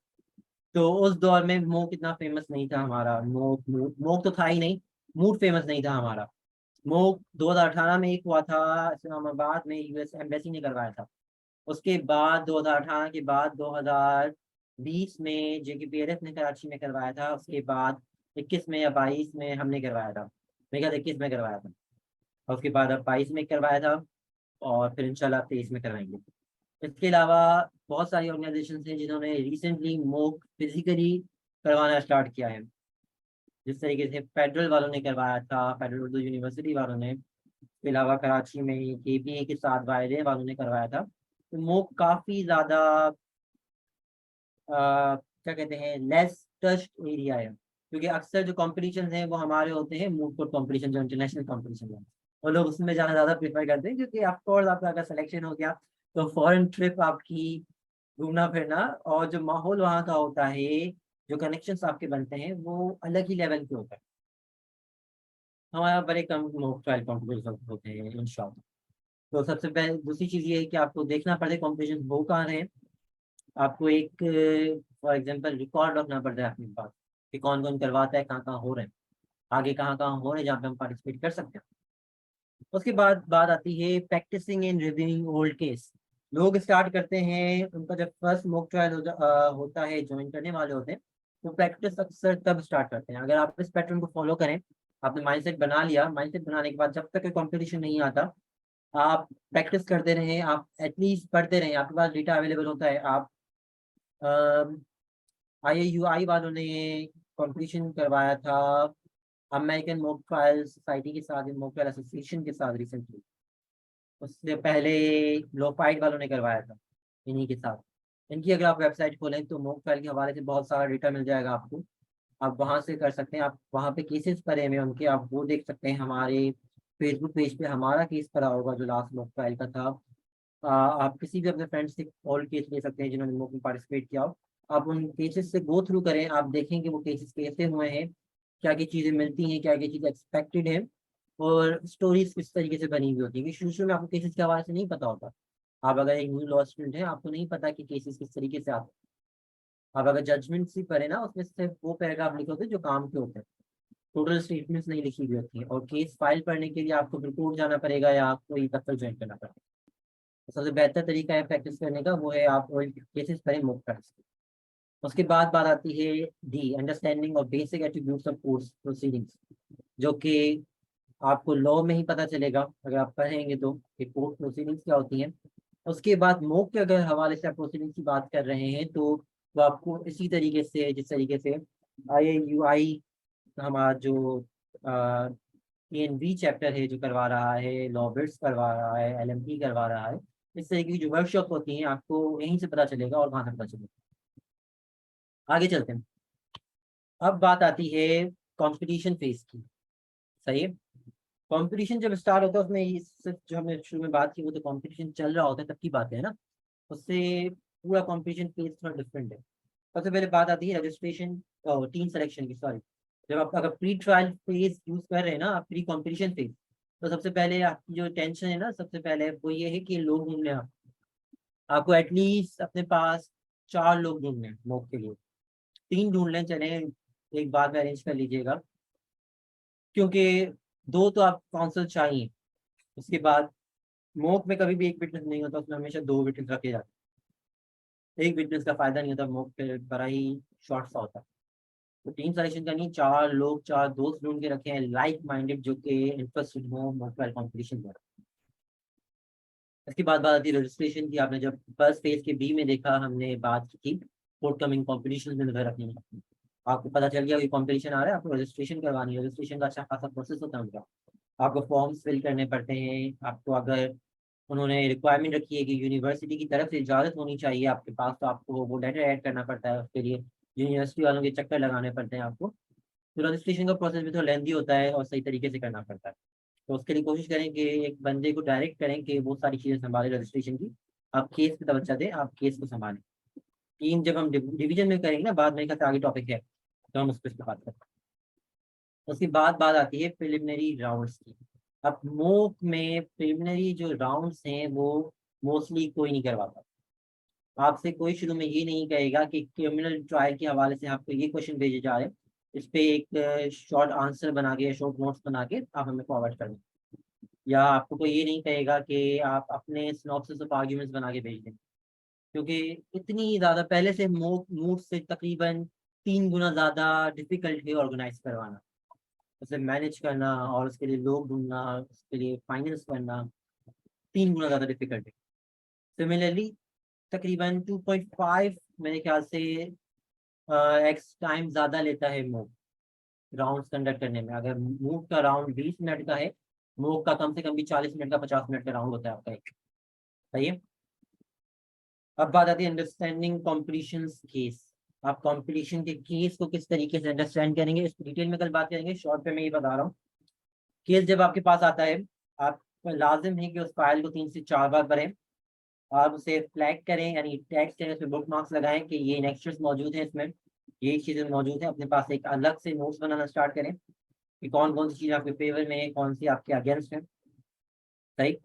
तो उस दौर में मोक इतना फेमस नहीं था हमारा, मोक तो था ही नहीं, मूड फेमस नहीं था हमारा। मोक 2018 में एक हुआ था इस्लामाबाद में, यूएस एम्बेसी ने करवाया था। उसके बाद 2018 के बाद 2020 में जेकेपीएलएफ ने कराची में करवाया था। उसके बाद 21 में या 22 में हमने करवाया था, मेरे ख्याल 21 में करवाया था। और उसके बाद अब 22 में करवाया था, और फिर इंशाल्लाह 23 में करवाएंगे। इसके अलावा बहुत सारी ऑर्गेनाइजेशन हैं जिन्होंने रिसेंटली मोक फिजिकली करवाना स्टार्ट किया है। जिस तरीके से फेडरल वालों ने करवाया था, फेडरल उर्दू यूनिवर्सिटी वालों ने, इसके अलावा कराची में केपीए के साथ वायदे वालों ने करवाया था। तो मोक काफ़ी ज़्यादा क्या कहते हैं, लेस टच्ड एरिया है, क्योंकि अक्सर जो कॉम्पिटिशन हैं वो हमारे होते हैं मूड कोर्ट कॉम्पिटिशन, जो इंटरनेशनल कॉम्पिटिशन है, और लोग उसमें जाना ज़्यादा प्रेफर करते हैं, क्योंकि ऑफकोर्स आपका अगर सिलेक्शन हो गया तो फॉरेन ट्रिप आपकी, घूमना फिरना, और जो माहौल वहाँ का होता है, जो कनेक्शंस आपके बनते हैं, वो अलग ही लेवल के होता है। हमारे यहाँ बड़े कम मॉक ट्रायल कॉम्पिटिशन होते हैं इंशाल्लाह। तो सबसे पहले दूसरी चीज़ ये है कि आपको देखना पड़े कॉम्पिटिशन वो कहाँ है। आपको एक फॉर एग्जांपल रिकॉर्ड रखना पड़ता है अपने पास, कि कौन कौन करवाता है, कहाँ कहाँ हो रहे हैं, आगे कहाँ कहाँ हो रहे हैं, जहाँ पे हम पार्टिसिपेट कर सकते हैं। उसके बाद बात आती है practising and reviewing old case. लोग स्टार्ट करते हैं, उनका जब फर्स्ट मॉक ट्रायल होता है, ज्वाइन करने वाले होते हैं, तो प्रैक्टिस अक्सर तब स्टार्ट करते हैं। अगर आप इस पैटर्न को फॉलो करें, आपने माइंडसेट बना लिया, माइंडसेट बनाने के बाद जब तक कंपटीशन नहीं आता, आप प्रैक्टिस करते रहें, आप एटलीस्ट पढ़ते रहें, आपके पास डेटा अवेलेबल होता है। आप आईएयूआई वालों ने कंपटीशन करवाया था अमेरिकन मॉक ट्रायल सोसाइटी के साथ, मॉक ट्रायल एसोसिएशन के साथ रिसेंटली। उससे पहले लोफाइट वालों ने करवाया था इन्हीं के साथ। इनकी अगर आप वेबसाइट खोलें तो मॉक ट्रायल के हवाले से बहुत सारा डेटा मिल जाएगा आपको, आप वहाँ से कर सकते हैं। आप वहाँ पे केसेस पड़े हुए हैं उनके, आप वो देख सकते हैं। हमारे फेसबुक पेज पे हमारा केस पड़ा होगा जो लास्ट मॉक ट्रायल का था। आप किसी भी अपने फ्रेंड्स से ऑल केस ले सकते हैं जिन्होंने मॉक में पार्टिसिपेट किया हो। आप उन केसेस से गो थ्रू करें, आप देखेंगे वो केसेस कैसे हुए हैं, क्या क्या चीज़ें मिलती हैं, क्या क्या चीज़ें एक्सपेक्टेड है, और स्टोरीज किस तरीके से बनी हुई होती है। क्योंकि शुरू शुरू में आपको केसेस के हवाले से नहीं पता होता। आप अगर एक न्यू लॉ स्टूडेंट है, आपको नहीं पता कि केसेस किस तरीके से आते हैं। आप अगर जजमेंट सी पढ़े ना, उसमें सिर्फ वो पैराग्राफ लिखे होते हैं जो काम के होते हैं, टोटल स्टेटमेंट्स नहीं लिखी हुई होती है। और केस फाइल पढ़ने के लिए आपको फिर कोर्ट जाना पड़ेगा या कोई दफ्तर ज्वाइन करना पड़ेगा। तो सबसे बेहतर तरीका है प्रैक्टिस करने का, वो है आप केसेस पढ़ें, मुफ्त प्रैक्टिस। उसके बाद बात आती है D, understanding of basic attributes of course proceedings, जो कि आपको लॉ में ही पता चलेगा अगर आप पढ़ेंगे तो, कि कोर्ट प्रोसीडिंग्स क्या होती हैं। उसके बाद मोक के अगर हवाले से आप प्रोसीडिंग्स की बात कर रहे हैं, तो वो आपको इसी तरीके से, जिस तरीके से आईएयूआई हमारा जो एएनबी चैप्टर है जो करवा रहा है, लॉबिट्स करवा रहा है, एलएमपी करवा रहा है, इस तरीके की जो वर्कशॉप होती हैं आपको यहीं से पता चलेगा और कहाँ से पता चलेगा। आगे चलते हैं। अब बात आती है कंपटीशन फेज की। सही है, कंपटीशन जब स्टार्ट होता है उसमें सिर्फ जो हमने शुरू में बात की वो तो कंपटीशन चल रहा होता है तब की बात है ना। उससे पूरा कंपटीशन फेज थोड़ा डिफरेंट है। सबसे पहले बात आती है रजिस्ट्रेशन, टीम सिलेक्शन की, सॉरी। जब आप अगर प्री ट्रायल फेज यूज कर रहे हैं ना, आप प्री कंपटीशन फेज, तो सबसे पहले आपकी जो टेंशन है ना, सबसे पहले वो ये है कि लोग ढूंढने हैं। आपको एटलीस्ट अपने पास 4 लोग ढूंढने हैं मॉक के लिए। 3 ढूंढ लें चले, एक बाद में अरेंज कर लीजिएगा, क्योंकि 2 तो आप काउंसिल चाहिए। उसके बाद मॉक में कभी भी एक विटनेस नहीं होता, उसमें हमेशा 2 विटनेस रखे जाते हैं। एक विटनेस का फायदा नहीं होता, मॉक पे बड़ा ही शॉर्ट सा होता है। तो टीम सिलेक्शन करनी, 4 लोग, 4 दोस्त ढूंढ के रखे हैं लाइक माइंडेड, जो कि इंटरेस्टेड हो मॉक कॉम्पिटिशन में। इसके बाद बात आती है रजिस्ट्रेशन की। आपने जब फर्स्ट फेज के बी में देखा, हमने बात की थी फोर्टकमिंग कॉम्पिटिशन में नजर रखनी है। आपको पता चल गया कि कॉम्पिटिशन आ रहा है, आपको रजिस्ट्रेशन करवानी है। रजिस्ट्रेशन का अच्छा खासा प्रोसेस होता है उनका। आपको फॉर्म्स फिल करने पड़ते हैं। आपको अगर उन्होंने रिक्वायरमेंट रखी है कि यूनिवर्सिटी की तरफ से इजाज़त होनी चाहिए आपके पास, तो आपको वो लेटर ऐड करना पड़ता है। उसके लिए यूनिवर्सिटी वालों के चक्कर लगाने पड़ते हैं आपको। तो रजिस्ट्रेशन का प्रोसेस भी थोड़ा लेंदी होता है और सही तरीके से करना पड़ता है। तो उसके लिए कोशिश करें कि एक बंदे को डायरेक्ट करें कि वो सारी चीज़ें संभाले रजिस्ट्रेशन की। आप केस पे तवज्जो दें, आप केस को संभालें। टीम जब हम डिवीजन में करेंगे ना, बाद में आगे टॉपिक है, तो हम उस पर बात करें। उसके बाद बात आती है प्रिलिमिनरी राउंड्स की। अब मोक में प्रिलिमिनरी जो राउंड्स हैं वो मोस्टली कोई नहीं करवाता। आपसे कोई शुरू में ये नहीं कहेगा कि क्रिमिनल ट्रायल के हवाले से आपको ये क्वेश्चन भेजे जा रहे हैं, इस पे एक शॉर्ट आंसर बना के, शॉर्ट नोट्स बना के आप हमें फॉरवर्ड कर दें। या आपको कोई ये नहीं कहेगा कि आप अपने सिनॉप्सिस ऑफ आर्ग्यूमेंट्स बना के भेज दें, क्योंकि इतनी ज़्यादा पहले से मोक मूड से तकरीबन 3 गुना ज़्यादा डिफिकल्ट है ऑर्गेनाइज करवाना, उसे मैनेज करना और उसके लिए लोग ढूंढना, उसके लिए फाइनेंस करना 3 गुना ज़्यादा डिफिकल्ट है। सिमिलरली तकरीबन 2.5 मेरे ख्याल से एक्स टाइम ज़्यादा लेता है मूव राउंड्स कंडक्ट करने में। अगर मूव का राउंड 20 मिनट का है, मूव का कम से कम भी 40 मिनट का, 50 मिनट का राउंड होता है आपका एक। सही है। अब बात आती है अंडरस्टैंडिंग कॉम्पिटिशन केस। आप कंपटीशन के केस को किस तरीके से अंडरस्टैंड करेंगे, इस डिटेल में कल बात करेंगे। शॉर्ट पे मैं ये बता रहा हूँ, केस जब आपके पास आता है, आप लाजिम है कि उस फाइल को 3 से 4 बार पढ़ें और उसे फ्लैग करें, यानी टैग करें, उसमें बुक मार्क्स लगाएं कि ये नेक्स्ट्स मौजूद हैं, इसमें ये चीज़ें मौजूद हैं। अपने पास एक अलग से नोट्स बनाना स्टार्ट करें कि कौन कौन सी चीज़ आपके फेवर में है, कौन सी आपके अगेंस्ट है। सही।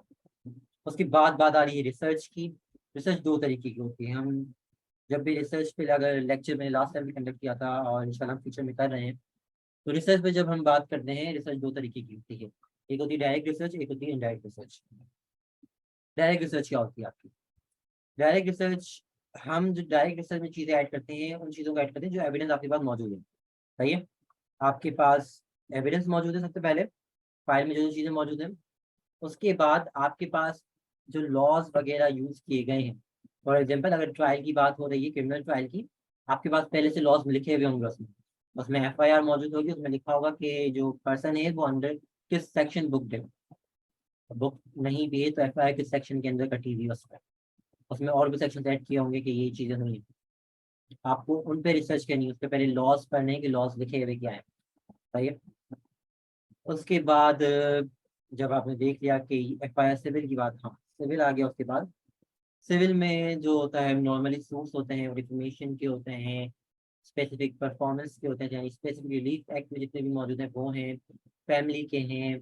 उसके बाद बात आ रही है रिसर्च की। रिसर्च 2 तरीके की होती है। हम जब भी रिसर्च पे, अगर लेक्चर में लास्ट टाइम भी कंडक्ट किया था और इंशाल्लाह हम फ्यूचर में कर रहे हैं, तो रिसर्च पे जब हम बात करते हैं, रिसर्च 2 तरीके की होती है। एक होती है डायरेक्ट रिसर्च, एक होती है इनडायरेक्ट रिसर्च। डायरेक्ट रिसर्च क्या होती है आपकी? डायरेक्ट रिसर्च, हम जो डायरेक्ट रिसर्च में चीज़ें ऐड करते हैं, उन चीज़ों को ऐड करते हैं जो एविडेंस आपके पास मौजूद है। सही है। आपके पास एविडेंस मौजूद है सबसे पहले, फाइल में जो जो चीज़ें मौजूद हैं। उसके बाद आपके पास जो लॉज वगैरह यूज़ किए गए हैं, फॉर एग्जाम्पल अगर ट्रायल की बात हो रही है, क्रिमिनल ट्रायल की, आपके पास पहले से लॉज लिखे हुए होंगे। उसमें उसमें FIR मौजूद होगी, उसमें लिखा होगा कि जो पर्सन है वो अंडर किस सेक्शन बुक है। बुक नहीं भी है तो FIR किस सेक्शन के अंदर कटी हुई है उसमें। उसमें और भी सेक्शन ऐड किए होंगे कि ये चीज़ें हुई। आपको उन पे रिसर्च करनी है, उसके पहले लॉज पढ़ने हैं कि लॉज लिखे हुए क्या है। सही है। उसके बाद जब आपने देख लिया कि FIR सिविल की बात, हाँ सिविल आ गया। उसके बाद सिविल में जो होता है, नॉर्मली सूट्स होते हैं, डिफेमेशन के होते हैं, स्पेसिफिक परफॉर्मेंस के होते हैं, यानी स्पेसिफिक रिलीफ एक्ट में जितने भी मौजूद हैं वो हैं, फैमिली के हैं,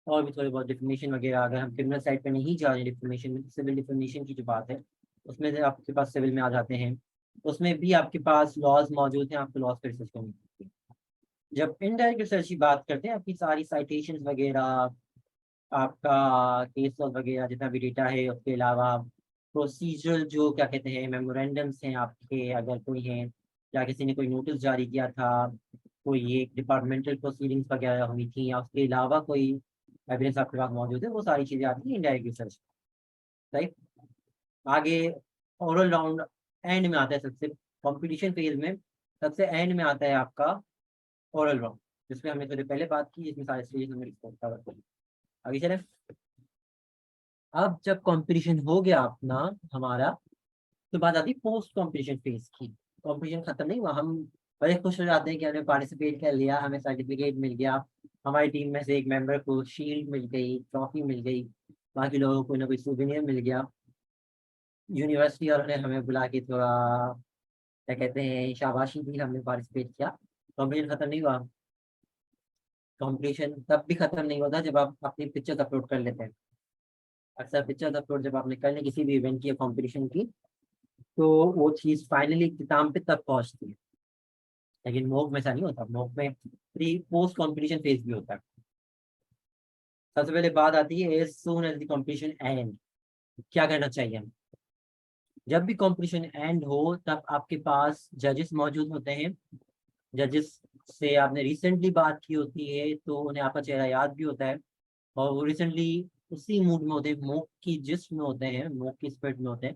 और भी थोड़े बहुत डिफेमेशन वगैरह। अगर हम क्रिमिनल साइड पे नहीं जा रहे हैं डिफेमेशन में, सिविल डिफेमेशन की जो बात है उसमें से आपके पास सिविल में आ जाते हैं। उसमें भी आपके पास लॉज मौजूद हैं, आपको लॉज पर रिसर्च करनी होती है। जब इनडायरेक्ट रिसर्च की बात करते हैं, आपकी सारी साइटेशंस वगैरह, आपका केस लॉग वगैरह जितना भी डेटा है, उसके अलावा प्रोसीजरल जो क्या कहते हैं मेमोरेंडम्स हैं आपके, अगर कोई हैं, या किसी ने कोई नोटिस जारी किया था, कोई ये डिपार्टमेंटल प्रोसीडिंग्स वगैरह हुई थी, या उसके अलावा कोई एविडेंस आपके पास मौजूद है, वो सारी चीज़ें आती हैं इनडायरेक्ट रिसर्च। राइट। आगे ओरल राउंड एंड में आता है, सबसे कंपटीशन फेज में सबसे एंड में आता है आपका ओरल राउंड, जिसमें हमने थोड़ी पहले बात की, इसमें सारे स्टेज हमने कवर कर लिया। आगे चलें। अब जब कंपटीशन हो गया अपना हमारा, तो बात आती है पोस्ट कंपटीशन फेज की। कंपटीशन खत्म नहीं हुआ, हम बड़े खुश हो जाते हैं कि हमने पार्टिसिपेट कर लिया, हमें सर्टिफिकेट मिल गया, हमारी टीम में से एक मेंबर को शील्ड मिल गई, ट्रॉफी मिल गई। बाकी लोगों को कोई ना कोई सूवेनियर मिल गया। यूनिवर्सिटी वालों ने हमें बुला के थोड़ा क्या कहते हैं शाबाशी दी, हमने पार्टिसिपेट किया। कॉम्पिटिशन खत्म नहीं हुआ। कॉम्पिटिशन तब भी खत्म नहीं होता जब आप अपनी पिक्चर्स अपलोड कर लेते हैं। अक्सर पिक्चर्स अपलोड जब आपने कर ली किसी भी इवेंट की या कॉम्पिटिशन की, तो वो चीज़ फाइनली किताब पे तब पहुंचती है। लेकिन मोक में ऐसा नहीं होता। मोक में प्री पोस्ट कॉम्पिटिशन फेज भी होता है। सबसे पहले बात आती है as soon as the competition end, क्या करना चाहिए हमें। जब भी कंपटीशन एंड हो तब आपके पास जजेस मौजूद होते हैं। जजेस से आपने रिसेंटली बात की होती है तो उन्हें आपका चेहरा याद भी होता है, और वो रिसेंटली उसी मूड में होते हैं, मॉक की जिस्ट में होते हैं, मॉक की स्पिरिट में होते हैं।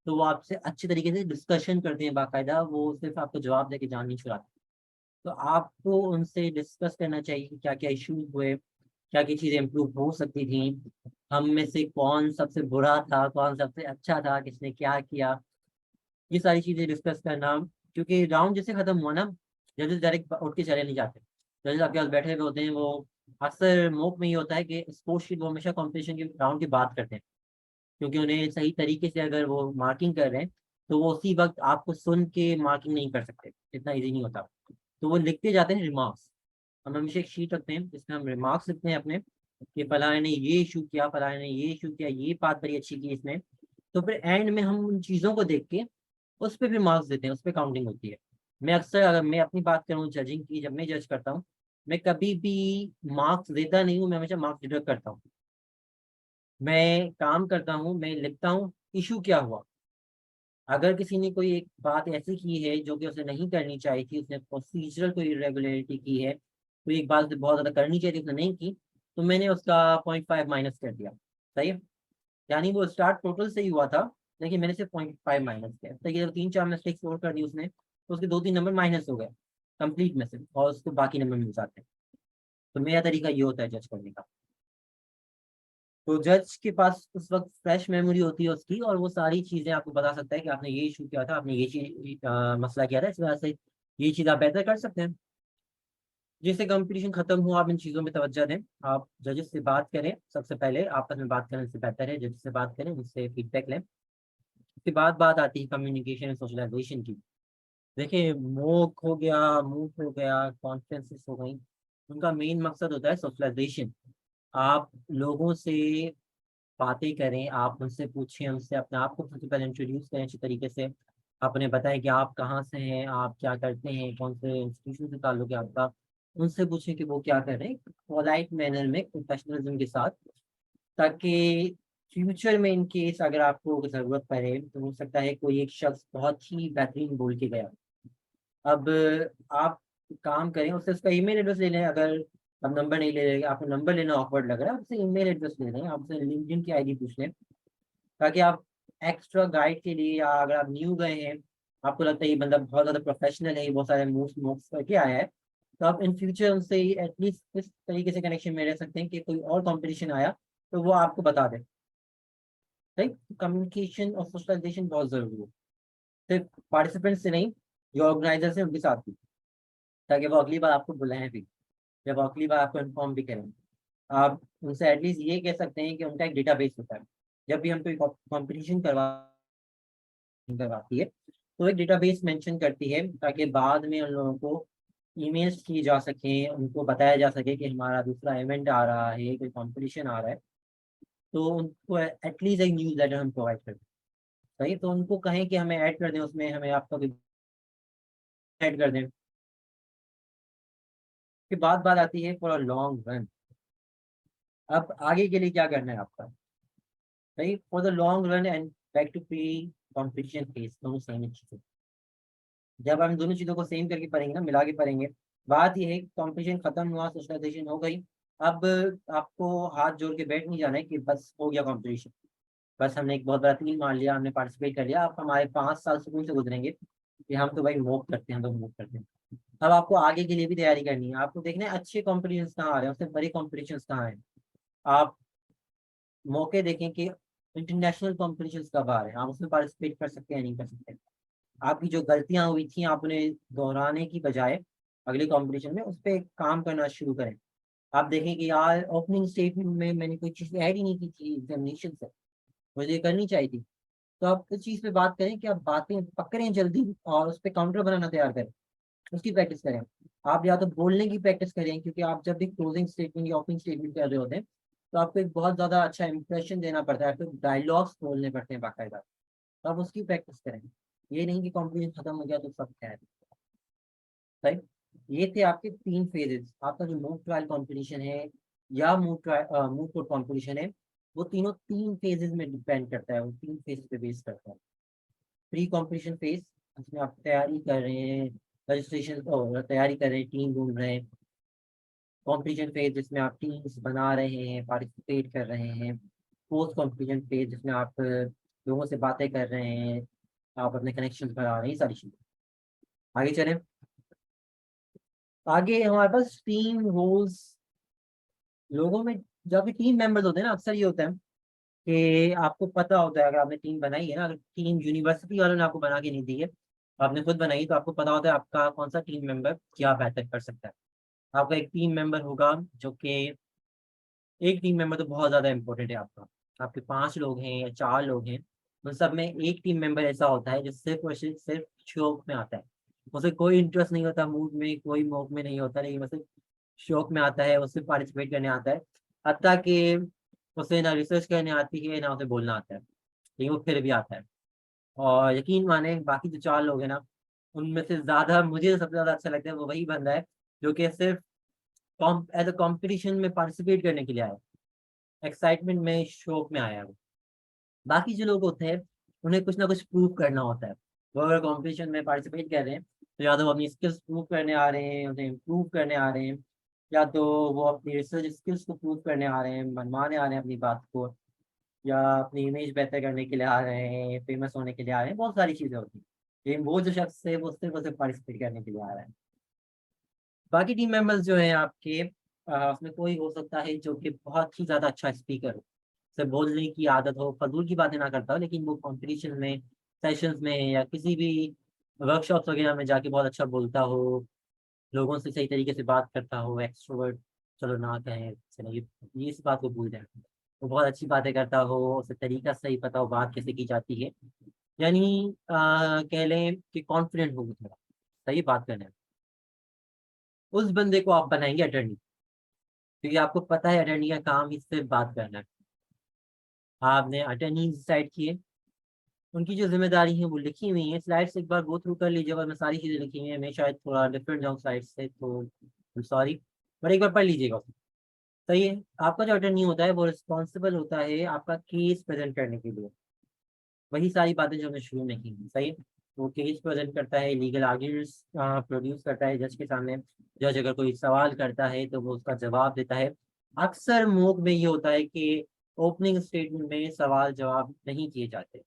तो वो आपसे अच्छे तरीके से डिस्कशन करते हैं बाकायदा, वो सिर्फ आपको जवाब देके जान नहीं छुड़ाते। तो आपको उनसे डिस्कस करना चाहिए कि क्या क्या इश्यूज हुए, क्या क्या चीज़ें इम्प्रूव हो सकती थी, हम में से कौन सबसे बुरा था, कौन सबसे अच्छा था, किसने क्या किया, ये सारी चीजें डिस्कस करना। क्योंकि राउंड जैसे खत्म हुआ ना, जजेस डायरेक्ट उठ के चले नहीं जाते। जजेस आपके पास बैठे हुए होते हैं। वो अक्सर मॉक में ये होता है कि स्पोर्ट्स शीट वो हमेशा कंपटीशन के राउंड की बात करते हैं, क्योंकि उन्हें सही तरीके से अगर वो मार्किंग कर रहे हैं तो वो उसी वक्त आपको सुन के मार्किंग नहीं कर सकते, इतना ईजी नहीं होता। तो वो लिखते जाते हैं रिमार्क्स। हम हमेशा एक शीट रखते हैं जिसमें हम रिमार्क्स लिखते हैं अपने, कि फलाने ने ये इशू किया, फलाने ने ये इशू किया, ये बात बड़ी अच्छी की इसने। तो फिर एंड में हम उन चीज़ों को देख के उस पे फिर मार्क्स देते हैं, उस पे काउंटिंग होती है। मैं अक्सर, अगर मैं अपनी बात करूँ जजिंग की, जब मैं जज करता हूँ, मैं कभी भी मार्क्स देता नहीं हूँ, मैं हमेशा मार्क्स डिडक्ट करता हूँ। मैं काम करता हूँ, मैं लिखता हूँ इशू क्या हुआ। अगर किसी ने कोई एक बात ऐसी की है जो कि उसे नहीं करनी चाहिए थी, उसने प्रोसीजरल कोई इरेगुलरिटी की है, कोई एक बात उसे बहुत ज़्यादा करनी चाहिए थी उसने नहीं की, तो मैंने उसका 0.5 माइनस कर दिया। सही है। यानी वो स्टार्ट टोटल से ही हुआ था, लेकिन मैंने सिर्फ 0.5 माइनस किया। तो ये 3-4 मिस्टेक्स और कर दी उसने, तो उसके 2-3 नंबर माइनस हो गए कंप्लीट में से, और उसको बाकी नंबर मिल जाते हैं। तो मेरा तरीका ये होता है जज करने का। तो जज के पास उस वक्त फ्रेश मेमोरी होती है उसकी, और वो सारी चीज़ें आपको बता सकता है कि आपने ये इशू किया था, आपने ये चीज मसला किया था, इस वजह से ये चीज़ आप बेहतर कर सकते हैं। जैसे कंपटीशन खत्म हुआ, आप इन चीज़ों में तवज्जो दें। आप जजेस से बात करें, सबसे पहले आपस में बात करने से बेहतर है जजेस से बात करें, उनसे फीडबैक लें। उसके बाद बात आती है कम्युनिकेशन एंड सोशलाइजेशन की। देखिए, मोक हो गया, मूव हो गया, कॉन्फ्रेंसेस हो गई, उनका मेन मकसद होता है सोशलाइजेशन। आप लोगों से बातें करें, आप उनसे पूछें, उनसे अपने आप को सबसे पहले इंट्रोड्यूस करें अच्छे तरीके से। आप उन्हें बताएं कि आप कहाँ से हैं, आप क्या करते हैं, कौन से इंस्टीट्यूशन से ताल्लुक है आपका। उनसे पूछें कि वो क्या कर रहे हैं, पोलाइट मैनर में, प्रोफेशनलिज्म के साथ, ताकि फ्यूचर में इन केस अगर आपको ज़रूरत पड़े तो हो सकता है कोई एक शख्स बहुत ही बेहतरीन बोल के गया। अब आप काम करें, उससे उसका ईमेल एड्रेस ले लें। अगर आप नंबर नहीं ले रहे, आपको नंबर लेना ऑकवर्ड लग रहा है, आप उससे ईमेल एड्रेस ले लें, आप उससे लिंक्डइन की आईडी पूछ लें, ताकि आप एक्स्ट्रा गाइड के लिए, या अगर आप न्यू गए हैं, आपको लगता है ये बंदा बहुत ज़्यादा प्रोफेशनल है, ये बहुत सारे मूव्स मूव्स करके आया है, तो आप इन फ्यूचर उनसे एटलीस्ट इस तरीके से कनेक्शन में रह सकते हैं कि कोई और कंपटीशन आया तो वो आपको बता दे। राइट। कम्युनिकेशन और सोशलाइजेशन बहुत ज़रूरी है, सिर्फ पार्टिसिपेंट्स से नहीं, जो ऑर्गेनाइजर्स हैं उनके साथ भी, ताकि वो अगली बार आपको बुलाएं भी, जब अगली बार आपको इन्फॉर्म भी करें। आप उनसे एटलीस्ट ये कह सकते हैं कि उनका एक डेटाबेस होता है। जब भी हम कोई कंपटीशन करवाती है तो एक डेटाबेस मेंशन करती है, ताकि बाद में उन लोगों को ईमेल्स की जा सके, उनको बताया जा सके कि हमारा दूसरा इवेंट आ रहा है, कोई कंपटीशन आ रहा है। तो उनको एटलीस्ट एक न्यूज़ लेटर हम प्रोवाइड करते हैं। सही। तो उनको कहें कि हमें ऐड कर दें, उसमें हमें आपका भी ऐड कर दें। फिर बात आती है फॉर अ लॉन्ग रन। अब आगे के लिए क्या करना है आपका। सही। For the long run and back to pre competition phase, दोनों सेम चीज़ें। जब हम दोनों चीज़ों को सेम करके पढ़ेंगे ना, मिला के पढ़ेंगे, बात यह है कि कॉम्पिटिशन खत्म हुआ, सोशलाइजेशन हो गई। अब आपको हाथ जोड़ के बैठ नहीं जाना है कि बस हो गया कॉम्पिटिशन, बस हमने एक बहुत बड़ा तीर मार लिया, हमने पार्टिसिपेट कर लिया। आप हमारे 5 साल सुकून से गुजरेंगे कि हम तो भाई मूव करते हैं, हम तो मूव करते हैं। अब आपको आगे के लिए भी तैयारी करनी है, आपको देखना है अच्छे कॉम्पिटिशन कहाँ आ रहे हैं, उससे बड़े कॉम्पिटिशन कहाँ हैं। आप मौके देखें कि इंटरनेशनल कॉम्पिटिशन कब आ रहे हैं, आप उसमें पार्टिसिपेट कर सकते हैं या नहीं कर सकते। आपकी जो गलतियां हुई थी आप उन्हें दोहराने की बजाय अगले कंपटीशन में उस पर काम करना शुरू करें। आप देखें कि यार ओपनिंग स्टेटमेंट में मैंने कोई चीज़ ऐड ही नहीं की थी एग्जामिनेशन से, मुझे ये करनी चाहिए थी। तो आप इस चीज़ पे बात करें कि आप बातें पकड़ें जल्दी और उस पर काउंटर बनाना तैयार करें, उसकी प्रैक्टिस करें। आप या तो बोलने की प्रैक्टिस करें, क्योंकि आप जब भी क्लोजिंग स्टेटमेंट या ओपनिंग स्टेटमेंट कर रहे होते हैं तो आपको एक बहुत ज़्यादा अच्छा इंप्रेशन देना पड़ता है, आपको डायलॉग्स बोलने पड़ते हैं बाकायदा, तो आप उसकी प्रैक्टिस करें। ये नहीं कि कॉम्पिटिशन खत्म हो गया तो सब खैर। राइट, ये थे आपके 3 फेजेस। आपका जो मूक ट्रायल कंपटीशन है या मूक कोर्ट कंपटीशन है, वो तीनों 3 फेजेस में डिपेंड करता है, वो 3 फेज पे बेस करता है। प्री कंपटीशन फेज, जिसमें आप तैयारी कर रहे हैं, रजिस्ट्रेशन तैयारी कर रहे हैं, टीम ढूंढ रहे हैं। कंपटीशन फेज, जिसमें आप टीम्स बना रहे हैं, पार्टिसिपेट कर रहे हैं। पोस्ट कंपटीशन फेज, जिसमें आप लोगों से बातें कर रहे हैं, आप अपने कनेक्शन बढ़ा रहे हैं, ये सारी चीजें। आगे चलें। आगे हमारे पास टीम रोल्स। लोगों में जब भी टीम मेंबर्स होते हैं ना, अक्सर ये होता है कि आपको पता होता है, अगर आपने टीम बनाई है ना, अगर टीम यूनिवर्सिटी वालों ने आपको बना के नहीं दी है, आपने खुद बनाई, तो आपको पता होता है आपका कौन सा टीम मेंबर क्या बेहतर कर सकता है। आपका एक टीम मेंबर होगा जो कि, एक टीम मेंबर तो बहुत ज़्यादा इंपॉर्टेंट है आपका। आपके 5 लोग हैं या 4 लोग हैं, उन सब में एक टीम मेंबर ऐसा होता है जो सिर्फ और सिर्फ शौक में आता है। उसे कोई इंटरेस्ट नहीं होता मूड में, कोई मौक में नहीं होता, लेकिन बस शौक में आता है, उससे पार्टिसिपेट करने आता है। हत्ता कि उसे ना रिसर्च करने आती है ना उसे बोलना आता है, लेकिन वो फिर भी आता है। और यकीन माने बाकी जो 4 लोग हैं ना, उनमें से ज़्यादा मुझे सबसे ज़्यादा अच्छा लगता है वो वही बंदा है जो कि सिर्फ एज अ कॉम्पिटिशन में पार्टिसिपेट करने के लिए आया, एक्साइटमेंट में, शौक में आया है वो। बाकी जो लोग होते हैं उन्हें कुछ ना कुछ प्रूव करना होता है। वो अगर कॉम्पिटिशन में पार्टिसिपेट कर रहे हैं तो या तो वो अपनी स्किल्स प्रूव करने आ रहे हैं, उन्हें इम्प्रूव करने आ रहे हैं, या तो वो अपनी रिसर्च स्किल्स को प्रूव करने आ रहे हैं, मनवाने आ रहे हैं अपनी बात को, या अपनी इमेज बेहतर करने के लिए आ रहे हैं, फेमस होने के लिए आ रहे हैं, बहुत सारी चीज़ें होती हैं। लेकिन वो जो शख्स है वो सिर्फ और सिर्फ पार्टिसिपेट करने के लिए आ रहा है। बाकी टीम मेंबर्स जो हैं आपके, उसमें कोई हो सकता है जो कि बहुत ही ज़्यादा अच्छा स्पीकर हो, से बोलने की आदत हो, फजूल की बातें ना करता हो, लेकिन वो कंपटीशन में, सेशंस में या किसी भी वर्कशॉप्स वगैरह में जाके बहुत अच्छा बोलता हो, लोगों से सही तरीके से बात करता हो, एक्सट्रोवर्ट, चलो ना कहें, चलो ये इस बात को भूल जाए, वो बहुत अच्छी बातें करता हो, उसे तरीका सही पता हो बात कैसे की जाती है, यानी कह लें कि कॉन्फिडेंट हो वो थोड़ा सही बात करने में, उस बंदे को आप बनाएंगे अटर्नी, क्योंकि आपको पता है अटर्नी का काम ही सिर्फ बात करना है। आपने अटर्नी डिसाइड किए, उनकी जो जिम्मेदारी है वो लिखी हुई है, स्लाइड्स एक बार गो थ्रू कर लीजिएगा, मैं सारी चीज़ें लिखी हुई हैं, मैं शायद थोड़ा डिफरेंट जाऊँ स्लाइड से, तो सॉरी, पर एक बार पढ़ लीजिएगा। सही है, आपका जो अटर्नी होता है वो रिस्पॉन्सिबल होता है आपका केस प्रेजेंट करने के लिए, वही सारी बातें जो हमने शुरू में की थी, सही है। वो केस प्रेजेंट करता है, लीगल आर्ग्यूमेंट्स प्रोड्यूस करता है जज के सामने। जज अगर कोई सवाल करता है तो वो उसका जवाब देता है। अक्सर मोक में ये होता है कि ओपनिंग स्टेटमेंट में सवाल जवाब नहीं किए जाते,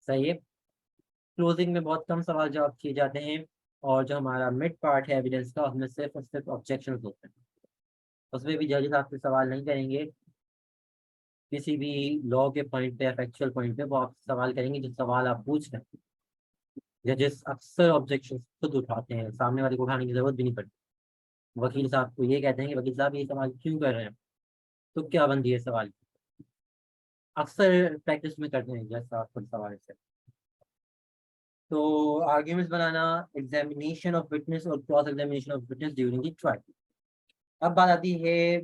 सही है। क्लोजिंग में बहुत कम सवाल जवाब किए जाते हैं, और जो हमारा मिड पार्ट है एविडेंस का, उसमें सिर्फ और सिर्फ ऑब्जेक्शन होते हैं, उसमें भी जजेस आपसे सवाल नहीं करेंगे किसी भी लॉ के पॉइंट पे या फैक्चुअल पॉइंट पे, वो आप सवाल करेंगे जो सवाल आप पूछ रहे हैं। जजेस अक्सर ऑब्जेक्शन खुद उठाते हैं, सामने वाले को उठाने की जरूरत भी नहीं पड़ती। वकील साहब को ये कहते हैं कि वकील साहब ये सवाल क्यों कर रहे हैं, तो क्या बंदी है सवाल की, अक्सर प्रैक्टिस में करते हैं जज साहब खुद सवाल से। तो आर्ग्यूमेंट्स बनाना, एग्जामिनेशन ऑफ विटनेस और cross examination of witness during the trial. अब बात आती है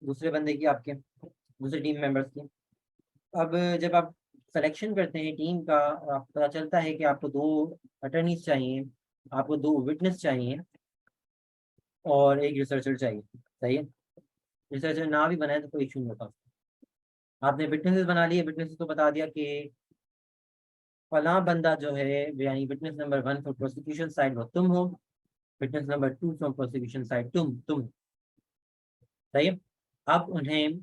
दूसरे बंदे की, आपके दूसरे टीम मेंबर्स की। अब जब आप सिलेक्शन करते हैं टीम का, और आपको पता चलता है कि आपको 2 अटर्नीज चाहिए, आपको 2 विटनेस चाहिए और एक रिसर्चर चाहिए, सही है। रिसर्चर ना भी बनाए तो कोई इशू नहीं होता। आपने विटनेसेस बना लिए, विटनेसेस को बता दिया कि फलां बंदा जो है, यानी witness number 1 for prosecution side वो तुम हो, witness number 2 from prosecution side तुम, सही है। अब उन्हें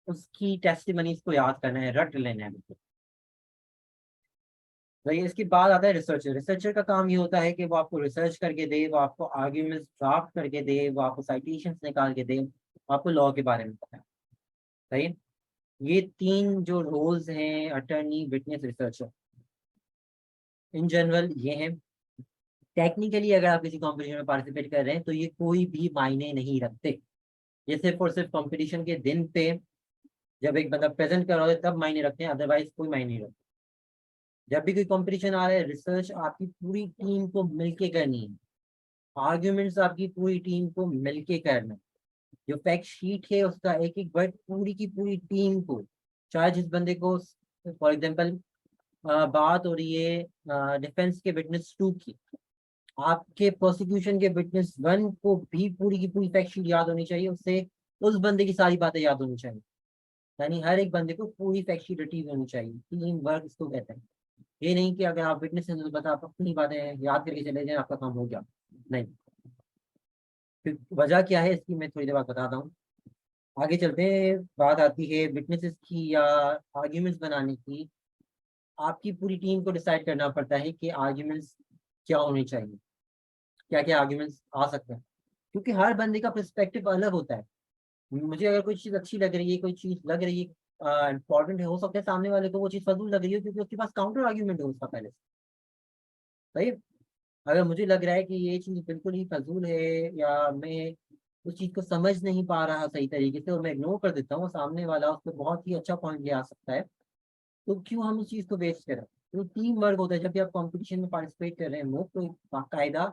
उसकी टेस्टिमनीज को याद करना है, रट लेना है बिल्कुल। भाई इसके बाद आता है रिसर्चर। रिसर्चर का काम ये होता है कि वो आपको रिसर्च करके दे, वो आपको आर्ग्यूमेंट्स ड्राफ्ट करके दे, वो आपको साइटेशंस निकाल के दे, वो आपको लॉ के बारे में बताए, सही है। ये 3 जो रोल्स हैं, attorney, witness, researcher, in general ये हैं। टेक्निकली अगर आप किसी कॉम्पिटिशन में पार्टिसिपेट कर रहे हैं तो ये कोई भी मायने नहीं रखते, ये सिर्फ और सिर्फ कंपटीशन के दिन पे जब एक बंदा प्रेजेंट कर रहा है तब मायने रखते हैं, अदरवाइज कोई मायने नहीं रखते। जब भी कोई कंपटीशन आ रहा है, रिसर्च आपकी पूरी टीम को मिलके करनी है, आर्ग्यूमेंट्स आपकी पूरी टीम को मिलके करना है। जो फैक्ट शीट है उसका एक एक वर्ड पूरी की पूरी टीम को, चाहे जिस बंदे को, फॉर एग्जांपल बात हो रही है डिफेंस के विटनेस 2 की, आपके प्रोसिक्यूशन के विटनेस 1 को भी पूरी की पूरी फैक्ट शीट याद होनी चाहिए, उससे उस बंदे की सारी बातें याद होनी चाहिए। यानी हर एक बंदे को पूरी फैक्ट शीट रटी होनी चाहिए, टीम वर्क इसको कहते हैं। ये नहीं कि अगर आप विटनेस हैं तो बता आप अपनी बातें याद करके चले जाएं, आपका काम हो गया, नहीं। फिर वजह क्या है इसकी मैं थोड़ी देर बाद बताता हूँ। आगे चलते हैं, बात आती है विटनेसेस की या आर्ग्यूमेंट्स बनाने की। आपकी पूरी टीम को डिसाइड करना पड़ता है कि आर्ग्यूमेंट्स क्या होने चाहिए, क्या क्या आर्ग्यूमेंट्स आ सकते हैं, क्योंकि हर बंदे का पर्सपेक्टिव अलग होता है। मुझे अगर कोई चीज़ अच्छी लग रही है, कोई चीज़ लग रही है इंपॉर्टेंट है, हो सकता है सामने वाले को वो चीज़ फजूल लग रही हो क्योंकि उसके पास काउंटर आर्ग्यूमेंट है उसका पहले से। सही। अगर मुझे लग रहा है कि ये चीज़ बिल्कुल ही फजूल है या मैं उस चीज़ को समझ नहीं पा रहा सही तरीके से और मैं इग्नोर कर देता हूँ, सामने वाला उस पर बहुत ही अच्छा पॉइंट ले आ सकता है, तो क्यों हम उस चीज़ को वेस्ट करें। तो टीम वर्क होता है, जब भी आप कंपटीशन में पार्टिसिपेट कर रहे हैं लोग, तो बाकायदा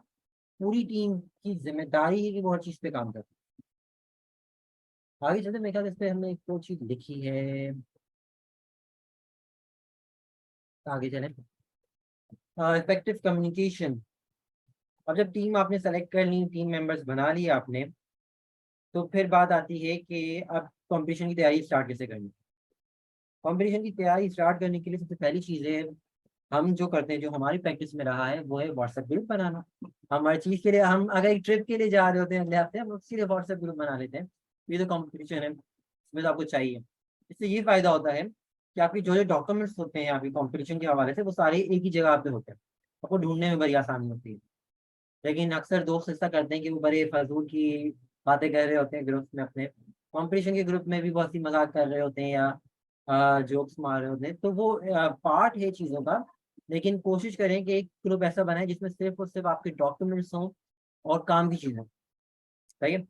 पूरी टीम की जिम्मेदारी है कि वो हर चीज़ पे काम करे। आगे चलते मेरे ख्याल से इस पे हमने एक दो चीज़ लिखी है, आगे चलें। Effective communication. अब जब टीम आपने सेलेक्ट कर ली, टीम मेंबर्स बना लिए आपने, तो फिर बात आती है कि अब कंपटीशन की तैयारी स्टार्ट कैसे करनी। कंपटीशन की तैयारी स्टार्ट करने के लिए सबसे पहली चीज़ है, हम जो करते हैं, जो हमारी प्रैक्टिस में रहा है, वो है व्हाट्सएप ग्रुप बनाना। हम हर चीज़ के लिए, हम अगर एक ट्रिप के लिए जा रहे होते हैं अगले हफ्ते, हम लोग सीधे व्हाट्सएप ग्रुप बना लेते हैं। ये तो कंपटीशन है, इसमें तो आपको चाहिए। इससे ये फायदा होता है कि आपके जो जो डॉक्यूमेंट्स होते हैं आपकी कंपटीशन के हवाले से, वो सारे एक ही जगह पे होते हैं, आपको ढूंढने में बड़ी आसानी होती है। लेकिन अक्सर दोस्त ऐसा करते हैं कि वो बड़े फजूल की बातें कर रहे होते हैं ग्रुप में, अपने कंपटीशन के ग्रुप में भी बहुत सी मजाक कर रहे होते हैं या जोक्स मार रहे होते हैं, तो वो पार्ट है चीज़ों का। लेकिन कोशिश करें कि एक ग्रुप ऐसा बनाए जिसमें सिर्फ और सिर्फ आपके डॉक्यूमेंट्स हों और काम की चीज़ें, सही है,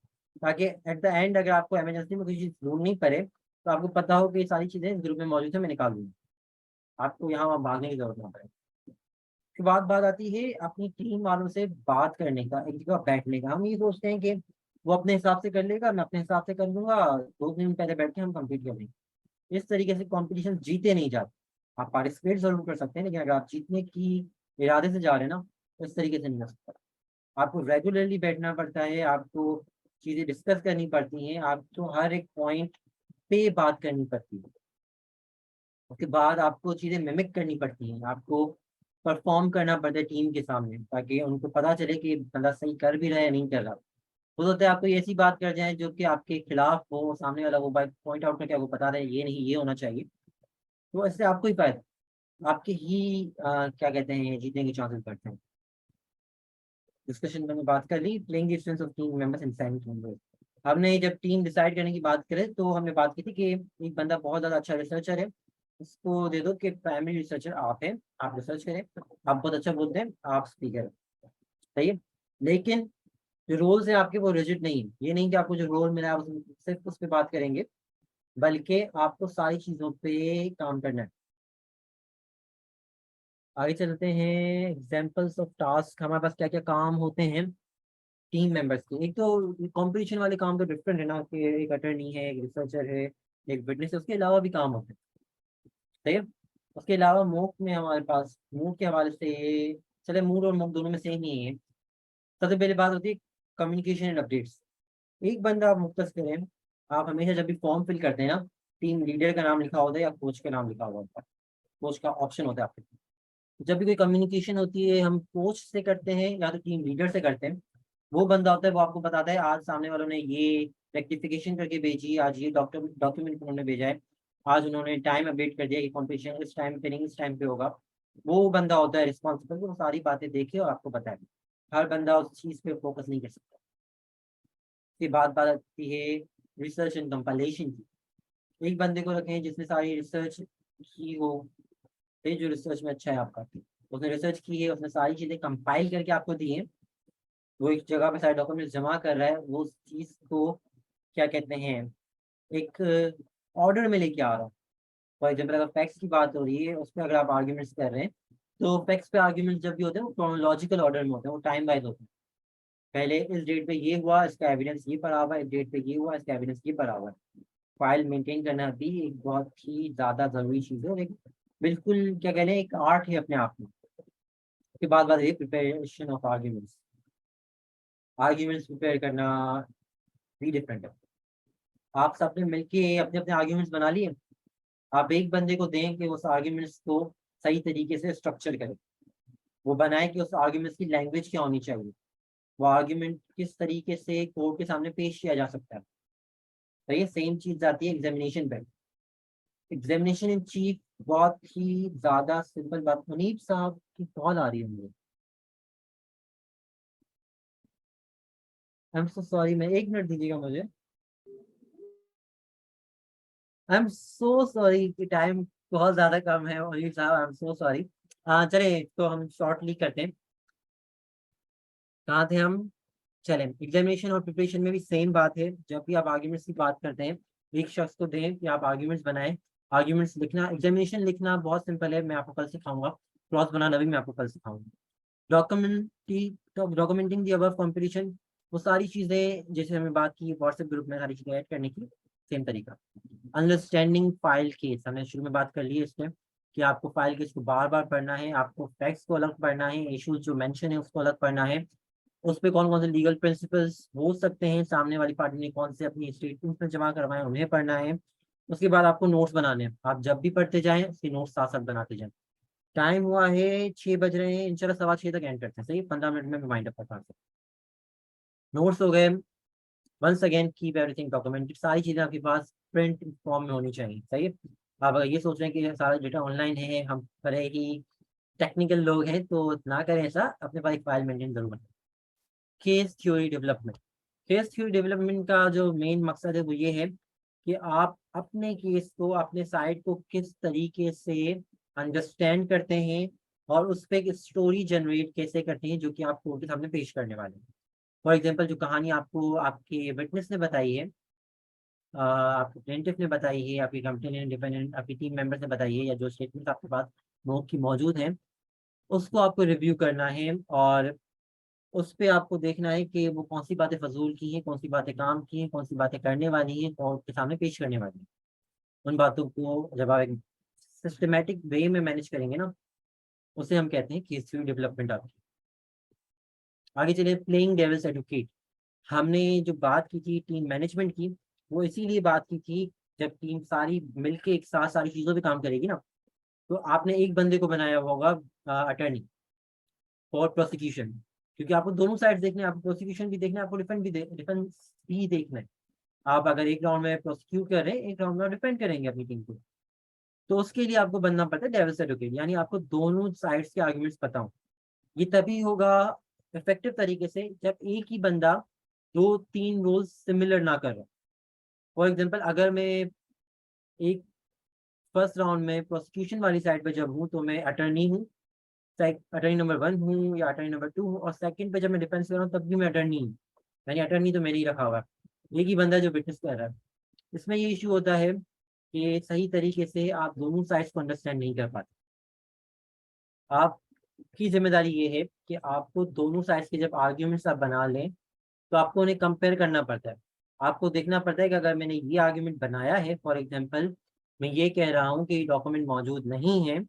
ताकि एट द एंड अगर आपको इमरजेंसी में कोई चीज़ ढूंढनी पड़े तो आपको पता हो कि ये सारी चीज़ें इस ग्रुप में मौजूद है, मैं निकाल दूँगी, आपको यहाँ वहाँ भागने की जरूरत ना पड़े। फिर बात आती है अपनी टीम वालों से बात करने का, एक जगह बैठने का। हम ये सोचते हैं कि वो अपने हिसाब से कर लेगा, मैं अपने हिसाब से कर लूंगा, 2 दिन पहले बैठ के हम कंप्लीट कर लेंगे। इस तरीके से कंपटीशन जीते नहीं जाते। आप पार्टिसिपेट जरूर कर सकते हैं, लेकिन अगर आप जीतने की इरादे से जा रहे हैं ना, तो इस तरीके से नहीं हो सकता। आपको रेगुलरली बैठना पड़ता है, आपको चीज़ें डिस्कस करनी पड़ती हैं, आपको हर एक पॉइंट पे बात करनी पड़ती है। उसके बाद आपको चीज़ें मिमिक करनी पड़ती हैं, आपको परफॉर्म करना पड़ता है टीम के सामने, ताकि उनको पता चले कि बंदा सही कर भी रहा है या नहीं कर रहा। हो सकता है आप कोई ऐसी बात कर जाए जो कि आपके खिलाफ हो, सामने वाला वो बात पॉइंट आउट करके आपको बता रहे ये नहीं, ये होना चाहिए, तो इससे आपको ही फायदा, आपके ही क्या कहते हैं, जीतने के चांसेस बढ़ते हैं। डिस्कशन मैंने बात कर ली, playing strength of team members in team. हमने जब टीम डिसाइड करने की बात करें तो हमने बात की थी कि एक बंदा बहुत ज़्यादा अच्छा रिसर्चर है, उसको दे दो कि प्राइमरी रिसर्चर आप हैं, आप रिसर्च करें, आप बहुत अच्छा बोलते हैं, आप स्पीकर, सही है। लेकिन जो रोल्स हैं आपके वो रिजिड नहीं है, ये नहीं कि आपको जो रोल मिला है आप सिर्फ उस पर बात करेंगे, बल्कि आपको सारी चीज़ों पे काम करना है। आगे चलते हैं, एग्जाम्पल्स ऑफ टास्क, हमारे पास क्या क्या काम होते हैं टीम मेंबर्स के। एक तो कंपटीशन वाले काम तो डिफरेंट है ना, कि एक अटर्नी है, एक रिसर्चर है, एक विटनेस है, उसके अलावा भी काम होते हैं, सही है। उसके अलावा मूक में हमारे पास, मूक के हवाले से, चले मूड और मूक दोनों में सेम ही है। सबसे पहले बात होती है कम्युनिकेशन एंड अपडेट्स। एक बंदा आप मुख्तस करें, आप हमेशा जब भी फॉर्म फिल करते हैं ना, टीम लीडर का नाम लिखा होता है या कोच का नाम लिखा हुआ होता है, कोच का ऑप्शन होता है आपके पास। जब भी कोई कम्युनिकेशन होती है हम कोच से करते हैं या तो टीम लीडर से करते हैं, वो बंदा होता है वो आपको बताता है आज सामने वालों ने ये रेक्टिफिकेशन करके भेजी, आज ये डॉक्यूमेंट उन्होंने भेजा है, आज उन्होंने टाइम अपडेट कर दिया कि कॉम्पिटिशन इस टाइम पे नहीं इस टाइम पे होगा। वो बंदा होता है रिस्पॉन्सिबल, वो सारी बातें देखे और आपको बताए। हर बंदा उस चीज़ पे फोकस नहीं कर सकता। उसके बाद बात आती है रिसर्च एंड कंपाइलेशन की। एक बंदे को रखें जिसने सारी रिसर्च की हो, ये जो रिसर्च में अच्छा है आपका, उसने रिसर्च की है, उसने सारी चीज़ें कंपाइल करके आपको दी है, वो एक जगह पे सारे डॉक्यूमेंट्स जमा कर रहा है, वो उस चीज़ को क्या कहते हैं, एक ऑर्डर में लेके आ रहा हूँ। फॉर एग्जाम्पल अगर फैक्ट्स की बात हो रही है, उस पर अगर आप आर्ग्यूमेंट्स कर रहे हैं, तो फैक्ट्स पे आर्ग्यूमेंट्स जब भी होते हैं वो क्रोनोलॉजिकल ऑर्डर में होते हैं, वो टाइम वाइज होते हैं। पहले इस डेट पे ये हुआ, इसका एविडेंस ये पड़ा हुआ है, इस डेट पे ये हुआ, इसका एविडेंस ये पड़ा हुआ है। फाइल मेंटेन करना भी एक बहुत ही ज़्यादा ज़रूरी चीज़ है, और एक बिल्कुल क्या कह लें, एक आर्ट है अपने आप में। उसके बाद बात है preparation of arguments. Arguments prepare करना भी डिफरेंट है। आप सबने मिलके अपने अपने आर्ग्यूमेंट्स बना लिए, आप एक बंदे को दें कि उस आर्ग्यूमेंट्स को सही तरीके से स्ट्रक्चर करे, वो बनाए कि उस आर्ग्यूमेंट्स की लैंग्वेज क्या होनी चाहिए, वो आर्ग्यूमेंट किस तरीके से कोर्ट के सामने पेश किया जा सकता है। तो ये सेम चीज आती है एग्जामिनेशन पे। एग्जामिनेशन इन चीफ बहुत ही ज्यादा सिंपल बात। मुनीब साहब की कॉल आ रही है मुझे, आई एम सो सॉरी, मैं 1 मिनट दीजिएगा मुझे, आई एम सो सॉरी कि टाइम बहुत ज्यादा कम है मुनीब साहब, आई एम सो सॉरी। चले तो हम शॉर्टली करते हैं। कहाँ थे हम? चलें, एग्जामिनेशन और प्रिपरेशन में भी सेम बात है। जब भी आप आर्ग्यूमेंट्स की बात करते हैं, एक शख्स को दें कि आप आर्ग्यूमेंट्स बनाएं। आर्ग्यूमेंट्स लिखना, एग्जामिनेशन लिखना बहुत सिंपल है, मैं आपको कल सिखाऊंगा। क्लॉज बनाना भी मैं आपको कल सिखाऊंगा। डॉक्यूमेंटिंग दी अबव कंपटीशन, वो सारी चीज़ें जैसे हमें बात की व्हाट्सएप ग्रुप में सारी चीज़ें ऐड करने की, सेम तरीका। अंडरस्टैंडिंग फाइल केस, हमने शुरू में बात कर ली है इसमें, कि आपको फाइल केस को बार बार पढ़ना है, आपको फैक्ट्स को अलग पढ़ना है, इशूज जो मेंशन है उसको अलग पढ़ना है, उस पे कौन कौन से लीगल प्रिंसिपल्स हो सकते हैं, सामने वाली पार्टी ने कौन से अपनी स्टेटमेंट में जमा करवाए उन्हें पढ़ना है। उसके बाद आपको नोट्स बनाने हैं, आप जब भी पढ़ते जाएं उसके नोट्स साथ साथ बनाते जाएं। टाइम हुआ है 6 बज रहे हैं, इंशाल्लाह 6:15 तक एंड करते हैं, सही, 15 मिनट में रिमाइंडर करता। नोट्स हो गए। Once again keep everything documented, सारी चीज़ें आपके पास प्रिंट फॉर्म में होनी चाहिए, सही है। आप अगर ये सोच रहे हैं कि सारा डेटा ऑनलाइन है, हम बड़े ही टेक्निकल लोग हैं, तो ना करें ऐसा, अपने पास एक फाइल मेंटेन जरूर करें। Case theory development. Case theory development का जो मेन मकसद है वो ये है कि आप अपने केस को, अपने साइड को किस तरीके से अंडरस्टैंड करते हैं, और उस पर एक स्टोरी जनरेट कैसे करते हैं जो कि आप कोर्ट के सामने पेश करने वाले हैं। फॉर एग्जाम्पल, जो कहानी आपको आपके विटनेस ने बताई है, आपके प्लेंटिफ ने बताई है, आपकी कंपनी ने, इंडिपेंडेंट आपकी टीम मेंबर्स ने बताई है, या जो स्टेटमेंट आपके पास नोट की मौजूद हैं, उसको आपको रिव्यू करना है, और उस पे आपको देखना है कि वो कौन सी बातें फजूल की हैं, कौन सी बातें काम की हैं, कौन सी बातें करने वाली हैं और के सामने पेश करने वाली हैं। उन बातों को जब आप एक सिस्टमेटिक वे में मैनेज करेंगे ना, उसे हम कहते हैं केस थ्योरी डेवलपमेंट आपकी। आगे चलिए, प्लेइंग डेविल्स एडवोकेट। हमने जो बात की थी टीम मैनेजमेंट की, वो इसीलिए बात की थी, जब टीम सारी मिलके एक साथ सारी चीज़ों पे काम करेगी ना, तो आपने एक बंदे को बनाया होगा अटर्नी फॉर प्रोसिक्यूशन, क्योंकि आपको दोनों साइड देखने हैं, आपको प्रोसिक्यूशन भी देखना है, आपको डिफेंस भी देखना है। आप अगर एक राउंड में प्रोसिक्यूट कर रहे हैं, एक राउंड में डिफेंड करेंगे अपनी टीम को, तो उसके लिए आपको बनना पड़ता है डेविल्स एडवोकेट, यानी आपको दोनों साइड्स के आर्ग्यूमेंट्स पता हो। ये तभी होगा इफेक्टिव तरीके से जब एक ही बंदा 2-3 रोल्स सिमिलर ना कर रहा। फॉर एग्जाम्पल, अगर मैं एक फर्स्ट राउंड में प्रोसिक्यूशन वाली साइड पे जब हूँ तो मैं अटर्नी हूँ, अटर्नी नंबर 1 हूँ या अटर्नी नंबर 2 हूँ, और सेकंड पे जब मैं डिफेंस कर रहा हूँ तब भी मैं अटर्नी हूँ, यानी अटर्नी तो मैंने ही रखा हुआ है, एक ही बंदा जो विटनेस कर रहा है। इसमें ये इशू होता है कि सही तरीके से आप दोनों साइड्स को अंडरस्टैंड नहीं कर पाते। आपकी जिम्मेदारी ये है कि आपको दोनों साइड्स के जब आर्ग्यूमेंट्स आप बना लें, तो आपको उन्हें कंपेयर करना पड़ता है। आपको देखना पड़ता है कि अगर मैंने ये आर्ग्यूमेंट बनाया है, फॉर एग्जांपल मैं ये कह रहा हूँ कि डॉक्यूमेंट मौजूद नहीं है,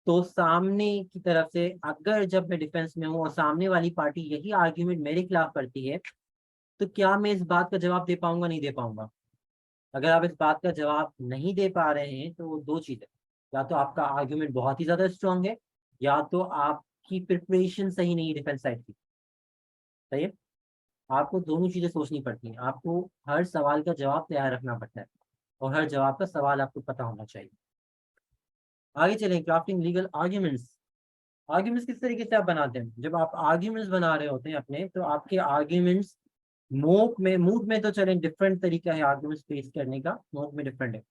तो सामने की तरफ से अगर जब मैं डिफेंस में हूँ और सामने वाली पार्टी यही आर्ग्यूमेंट मेरे खिलाफ करती है, तो क्या मैं इस बात का जवाब दे पाऊंगा, नहीं दे पाऊंगा। अगर आप इस बात का जवाब नहीं दे पा रहे हैं, तो वो दो चीज़ें, या तो आपका आर्ग्यूमेंट बहुत ही ज़्यादा स्ट्रांग है, या तो आपकी प्रिपरेशन सही नहीं है डिफेंस साइड की, सही है। आपको दोनों चीज़ें सोचनी पड़ती हैं, आपको हर सवाल का जवाब तैयार रखना पड़ता है, और हर जवाब का सवाल आपको पता होना चाहिए। आगे चलें, क्राफ्टिंग लीगल आर्ग्यूमेंट्स। आर्ग्यूमेंट्स किस तरीके से आप बनाते हैं? जब आप आर्ग्यूमेंट्स बना रहे होते हैं अपने, तो आपके आर्ग्यूमेंट्स मूक में तो चलें डिफरेंट तरीका है आर्ग्यूमेंट्स बेस करने का, मूक में डिफरेंट है।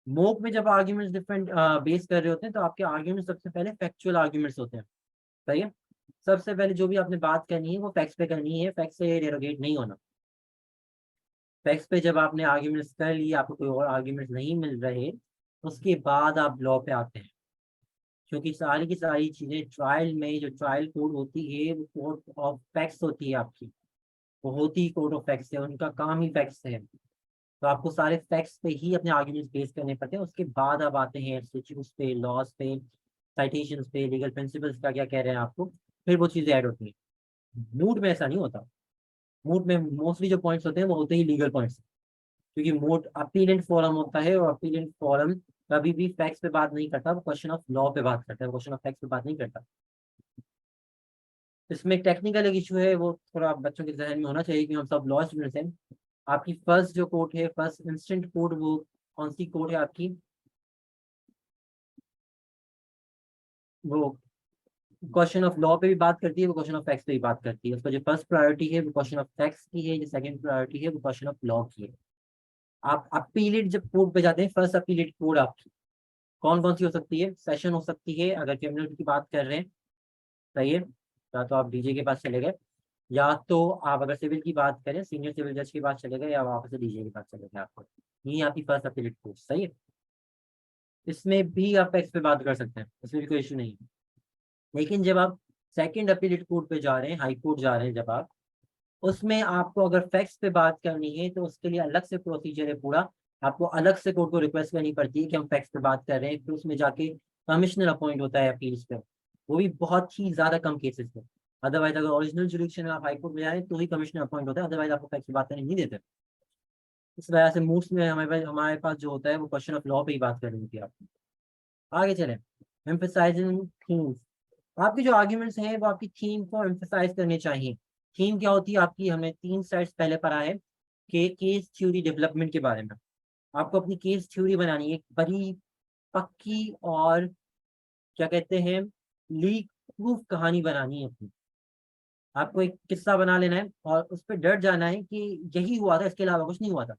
मूक में जब आर्ग्यूमेंट्स डिफरेंट बेस कर रहे होते हैं, तो आपके आर्ग्यूमेंट्स सबसे पहले फैक्चुअल आर्ग्यूमेंट्स होते हैं, सही है। सबसे पहले जो भी आपने बात करनी है वो फैक्ट्स पे करनी है, फैक्ट्स से डेरोगेट नहीं होना। फैक्ट्स पे जब आपने आर्ग्यूमेंट्स कर लिए, आपको कोई और आर्ग्यूमेंट्स नहीं मिल रहे, उसके बाद आप लॉ पे आते हैं, क्योंकि सारी की सारी चीजें ट्रायल में, जो ट्रायल कोड होती है वो कोड ऑफ फैक्ट्स होती है आपकी, वो होती ही कोड ऑफ फैक्ट्स है, उनका काम ही फैक्ट्स है। तो आपको सारे फैक्ट्स पे ही अपने आर्ग्यूमेंट्स बेस करने पड़ते हैं, उसके बाद आप आते हैं स्टैट्यूट्स पे, लॉज पे, साइटेशंस पे, लीगल प्रिंसिपल्स का क्या कह रहे हैं आपको, फिर वो चीजें ऐड होती हैं। मूड में ऐसा नहीं होता। मूड में मोस्टली जो पॉइंट्स होते हैं वो होते ही लीगल पॉइंट्स, क्योंकि मूड अपीलेंट फोरम होता है, और अपीलेंट फोरम कभी भी फैक्ट्स पे बात नहीं करता, वो क्वेश्चन ऑफ लॉ पे बात करता है, क्वेश्चन ऑफ फैक्ट्स पे बात नहीं करता। इसमें टेक्निकल एक इशू है, वो थोड़ा बच्चों के जहन में होना चाहिए कि हम सब लॉ स्टूडेंट्स हैं। आपकी फर्स्ट जो कोर्ट है, फर्स्ट इंस्टेंट कोर्ट, वो कौन सी कोर्ट है आपकी? वो क्वेश्चन ऑफ लॉ पे भी बात करती है, वो क्वेश्चन ऑफ फैक्ट्स पे भी बात करती है। उसका जो फर्स्ट प्रायोरिटी है वो क्वेश्चन ऑफ फैक्ट्स की है, जो सेकंड प्रायोरिटी है वो क्वेश्चन ऑफ लॉ की है। आप अपीलेट जब कोर्ट पे जाते हैं, फर्स्ट अपीलेट कोर्ट आपकी कौन कौन सी हो सकती है? सेशन हो सकती है, अगर क्रिमिनल की बात कर रहे हैं, सही है, या तो आप डीजे के पास चले गए, या तो आप अगर सिविल की बात करें, सीनियर सिविल जज के पास चले गए, या वापस से डीजे के पास चले गए, आपको यही आपकी फर्स्ट अपीलेट कोर्ट, सही है। इसमें भी आप फैक्ट्स पे बात कर सकते हैं, इसमें भी कोई इशू नहीं है। लेकिन जब आप सेकंड अपीलेट कोर्ट पे जा रहे हैं, हाई कोर्ट जा रहे हैं जब आप, उसमें आपको अगर फैक्ट्स पे बात करनी है तो उसके लिए अलग से प्रोसीजर है पूरा। आपको अलग से कोर्ट को रिक्वेस्ट करनी पड़ती है कि हम फैक्ट्स पे बात कर रहे हैं, फिर उसमें जाके कमिश्नर अपॉइंट होता है अपील्स पे, वो भी बहुत ही ज्यादा कम केसेस में। अदरवाइज अगर ओरिजिनल जुडिक्शन में आप हाई कोर्ट में जा रहे हैं तो ही कमिश्नर अपॉइंट होता है, अदरवाइज आपको फैक्ट्स पे बात करने नहीं देते। इस वजह से मोस्ट में हमारे पास जो होता है वो क्वेश्चन ऑफ लॉ पे ही बात करनी होती है आपको। आगे चले, एम्फसाइजिंग थीम्स। आपके जो आर्ग्यूमेंट्स हैं वो आपकी थीम को एम्फसाइज करने चाहिए। थीम क्या होती है आपकी? हमने 3 स्लाइड्स पहले पढ़ा है कि केस थ्योरी डेवलपमेंट के बारे में। आपको अपनी केस थ्योरी बनानी है, एक बड़ी पक्की और क्या कहते हैं, लीक प्रूफ कहानी बनानी है अपनी। आपको एक किस्सा बना लेना है और उस पर डट जाना है कि यही हुआ था, इसके अलावा कुछ नहीं हुआ था।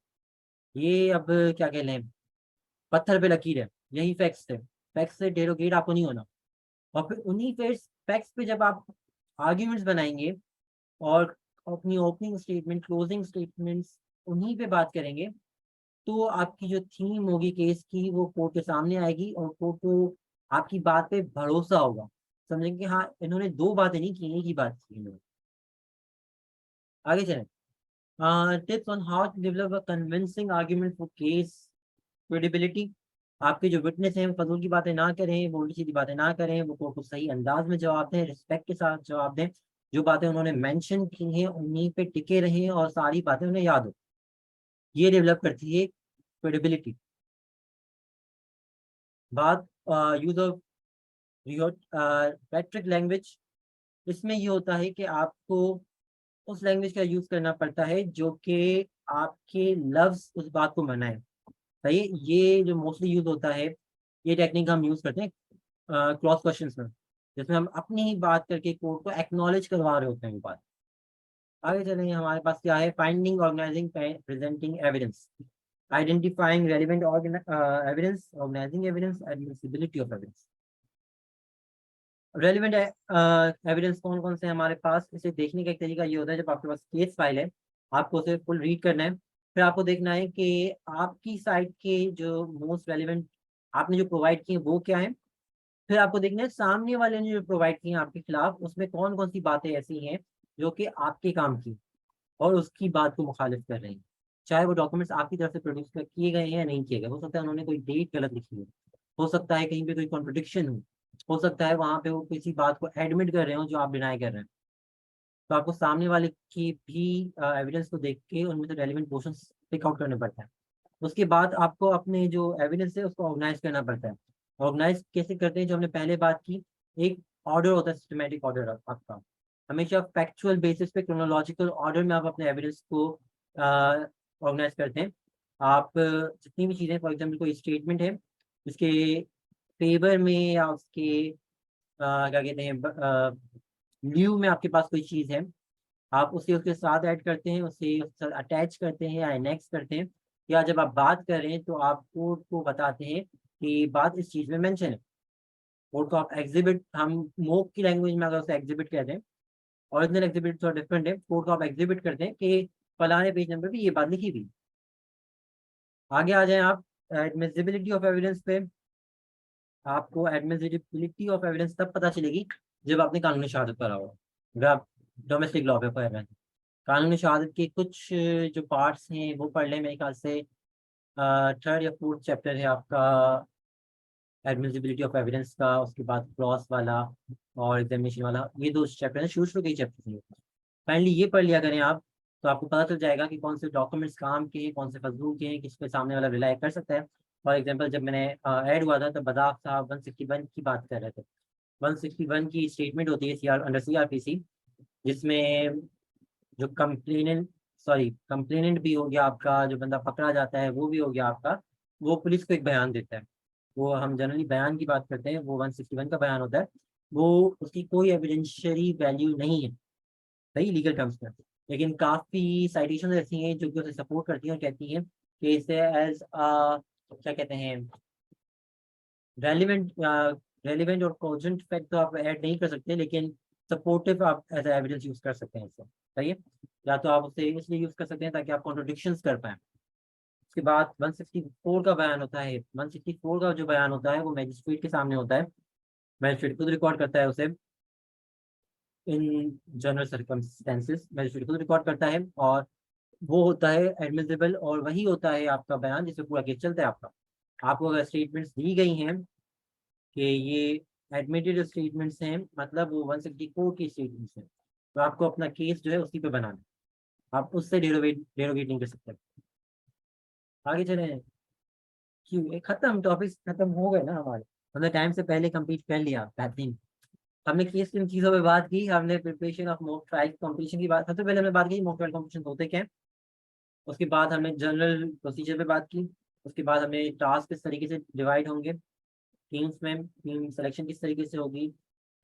ये अब क्या कह लें, पत्थर पे लकीर है, यही फैक्ट्स थे, फैक्ट्स से डेरोगेट आपको नहीं होना। और फिर उन्हीं फैक्ट्स पे जब आप आर्ग्यूमेंट्स बनाएंगे और अपनी ओपनिंग स्टेटमेंट, क्लोजिंग स्टेटमेंट्स उन्हीं पे बात करेंगे, तो आपकी जो थीम होगी केस की वो कोर्ट के सामने आएगी, और कोर्ट को आपकी बात पे भरोसा होगा, समझेंगे हाँ इन्होंने दो बातें नहीं की, एक ही बात की इन्होंने। आगे चलें, tips on how to develop a convincing argument for case credibility. आपके जो विटनेस हैं वो फजूल की बातें ना करें, वो उल्टी सीधी बातें ना करें, वो कोर्ट को सही अंदाज में जवाब दें, रिस्पेक्ट के साथ जवाब दें, जो बातें उन्होंने मेंशन की हैं उन्हीं पे टिके रहें और सारी बातें उन्हें याद हो। ये डेवलप करती है क्रेडिबिलिटी। बात यूज ऑफ रेट्रिक लैंग्वेज। इसमें ये होता है कि आपको उस लैंग्वेज का यूज करना पड़ता है जो कि आपके लफ्ज उस बात को मनाए, सही है। ये जो मोस्टली यूज होता है, ये टेक्निक हम यूज करते हैं क्रॉस क्वेश्चंस में, जिसमें हम अपनी ही बात करके कोर्ट को एक्नॉलेज करवा रहे होते हैं वो बात। आगे चलेंगे, हमारे पास क्या है, finding, organising, presenting evidence, identifying relevant evidence, organising evidence, admissibility of evidence. Relevant evidence कौन कौन से हैं हमारे पास, इसे देखने का एक तरीका ये होता है, जब आपके पास केस फाइल है आपको उसे फुल रीड करना है, फिर आपको देखना है कि आपकी साइड के जो मोस्ट रेलिवेंट आपने जो प्रोवाइड किए वो क्या है, फिर आपको देखना है सामने वाले ने जो प्रोवाइड किए हैं आपके खिलाफ उसमें कौन कौन सी बातें ऐसी हैं जो कि आपके काम की और उसकी बात को मुखालिफ कर रही हैं। चाहे वो डॉक्यूमेंट्स आपकी तरफ से प्रोड्यूस किए गए हैं या नहीं किए गए, हो सकता है उन्होंने कोई डेट गलत लिखी हो सकता है कहीं पे कोई कॉन्ट्रडिक्शन हो सकता है वहां पे वो किसी बात को एडमिट कर रहे हो जो आप डिनाई कर रहे हैं। तो आपको सामने वाले की भी एविडेंस को देख के उनमें से रेलिवेंट पोर्शन पिक आउट करने पड़ता है। उसके बाद आपको अपने जो एविडेंस है उसको ऑर्गेनाइज करना पड़ता है। ऑर्गेनाइज कैसे करते हैं, जो हमने पहले बात की, एक ऑर्डर होता है, सिस्टमेटिक ऑर्डर आपका, हमेशा फैक्चुअल बेसिस पे क्रोनोलॉजिकल ऑर्डर में आप अपने एविडेंस को ऑर्गेनाइज करते हैं। आप जितनी भी चीज़ें, फॉर एग्जाम्पल कोई स्टेटमेंट है उसके फेवर में या उसके क्या कहते हैं न्यू में आपके पास कोई चीज़ है, आप उसे उसके साथ ऐड करते हैं, उसे उसके साथ अटैच करते हैं या एनेक्स करते हैं, या जब आप बात कर रहे हैं तो आप कोर्ट को बताते हैं कि बात इस चीज़ में मेंशन है। कोर्ट को आप एग्जिबिट, हम मोक की लैंग्वेज में अगर उसे एग्जिबिट कहते हैं, ओरिजिनल एग्जिबिट थोड़ा डिफरेंट है, कोर्ट को आप एग्जिबिट करते हैं कि फलाने पेज नंबर पे ये बात लिखी हुई, आगे आ जाएं आप एडमिसिबिलिटी ऑफ एविडेंस पे। आपको एडमिसिबिलिटी ऑफ एविडेंस तब पता चलेगी जब आपने कानूनी शहादत पढ़ा हो, जब आप डोमेस्टिक लॉ पे पढ़ रहे हैं। कानूनी शहादत के कुछ जो पार्ट्स हैं वो पढ़ लें, मेरे ख्याल से थर्ड या फोर्थ चैप्टर है आपका एडमिसिबिलिटी ऑफ एविडेंस का, उसके बाद क्रॉस वाला और एग्जामिनेशन वाला, ये दो चैप्टर हैं, शुरू के चैप्टर हैं। फाइनली ये पढ़ लिया करें आप, तो आपको पता चल जाएगा कि कौन से डॉक्यूमेंट्स काम के हैं, कौन से फजूल के हैं, किस पे सामने वाला रिलाई कर सकता है। फॉर एग्जांपल जब मैंने ऐड हुआ था तो बदाफ साहब 161 की बात कर रहे थे। 161 की स्टेटमेंट होती है अंडर CRPC, जिसमें जो कंप्लेनेंट भी हो गया आपका, जो बंदा पकड़ा जाता है वो भी हो गया आपका, वो पुलिस को एक बयान देता है। वो हम जनरली बयान की बात करते हैं, वो 161 का बयान होता है। वो उसकी कोई एविडेंशियरी वैल्यू नहीं है सही लीगल टर्म्स में, लेकिन काफ़ी साइटेशन ऐसी हैं जो कि उसे सपोर्ट करती हैं और कहती हैं कि इसे एज क्या कहते हैं, रेलिवेंट रेलिवेंट और कोजेंट फैक्ट तो आप ऐड नहीं कर सकते, लेकिन सपोर्टिव आप एज एविडेंस यूज कर सकते हैं इससे। सही है, या तो आप उसे इसलिए यूज कर सकते हैं ताकि आप कॉन्ट्रोडिक्शंस कर पाएं। उसके बाद 164 का बयान होता है। 164 का जो बयान होता है वो मैजिस्ट्रेट के सामने होता है, मैजिस्ट्रेट खुद रिकॉर्ड करता है उसे इन जनरल सर्कमस्टेंसेस, मैजिस्ट्रेट खुद रिकॉर्ड करता है, और वो होता है एडमिसिबल, और वही होता है आपका बयान जिसपे पूरा केस चलता है आपका। आपको अगर स्टेटमेंट्स दी गई हैं कि ये एडमिटेड स्टेटमेंट्स हैं, मतलब वो 164 की स्टेटमेंट्स हैं, तो आपको अपना केस जो है उसी पे बनाना है, आप उससे डेरोगेट नहीं कर सकते। आगे चले, क्यों ये खत्म, टॉपिक खत्म हो गए ना हमारे, हमने टाइम से पहले कंप्लीट कर लिया, बेहतरीन। हमने किस किन चीज़ों पे बात की, हमने preparation of mock trial competition की बात, सबसे पहले हमने बात की मॉक ट्रायल कंपटीशन होते क्या हैं। उसके बाद हमने जनरल प्रोसीजर पे बात की। उसके बाद हमने टास्क किस तरीके से डिवाइड होंगे टीम्स में, टीम सिलेक्शन किस तरीके से होगी,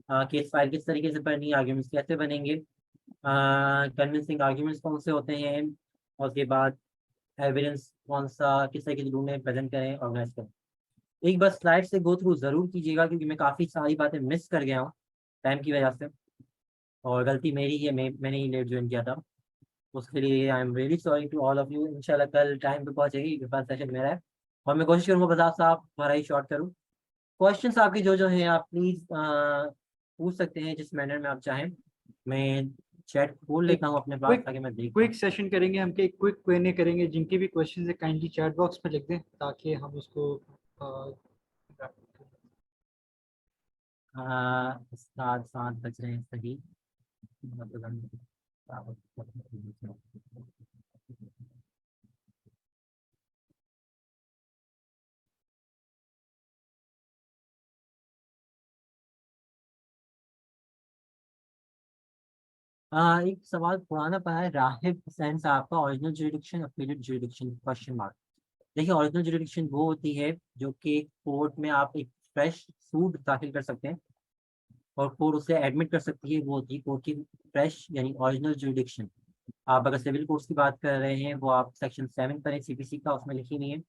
केस फाइल किस तरीके से बननी, आर्ग्यूमेंट्स कैसे बनेंगे, कन्विंसिंग आर्ग्यूमेंट्स कौन से होते हैं, और उसके बाद एविडेंस कौन सा किस तरीके से ढूंढें, प्रेजेंट करें, ऑर्गेनाइज करें। एक बार स्लाइड से गो थ्रू ज़रूर कीजिएगा, क्योंकि मैं काफ़ी सारी बातें मिस कर गया हूँ टाइम की वजह से, और गलती मेरी ही है, मैंने ही लेट ज्वाइन किया था। उसके लिए I am really sorry to all of you. इंशाल्लाह कल टाइम पे पहुंचेगी, फर्स्ट सेशन मेरा है, और मैं कोशिश करूँगा बजाज साहब हमारा ही शॉर्ट करूँ। क्वेश्चंस आपके जो जो हैं आप प्लीज़ पूछ सकते हैं जिस मैनर में आप चाहें। मैं चैट खोल एक लेता हूँ अपने पास क्विक ताकि मैं देख पाऊँ। क्विक सेशन करेंगे हम, के क्विक क्वेने करेंगे, जिनके भी क्वेश्चंस है काइंडली चैट बॉक्स में लिख दें ताकि हम उसको सात सात बज रहे हैं सही। एक सवाल पुराना पड़ा है, राहिब हुसैन साहब का, original jurisdiction appellate jurisdiction question mark. देखिए, ओरिजिनल जुरिडिक्शन वो होती है जो कि कोर्ट में आप एक फ्रेश सूट दाखिल कर सकते हैं और कोर्ट उसे एडमिट कर सकती है, वो होती है कोर्ट की फ्रेश यानी ओरिजिनल जुरिडिक्शन। आप अगर सिविल कोर्ट्स की बात कर रहे हैं वो आप सेक्शन 7 पर CPC का, उसमें लिखी हुई है।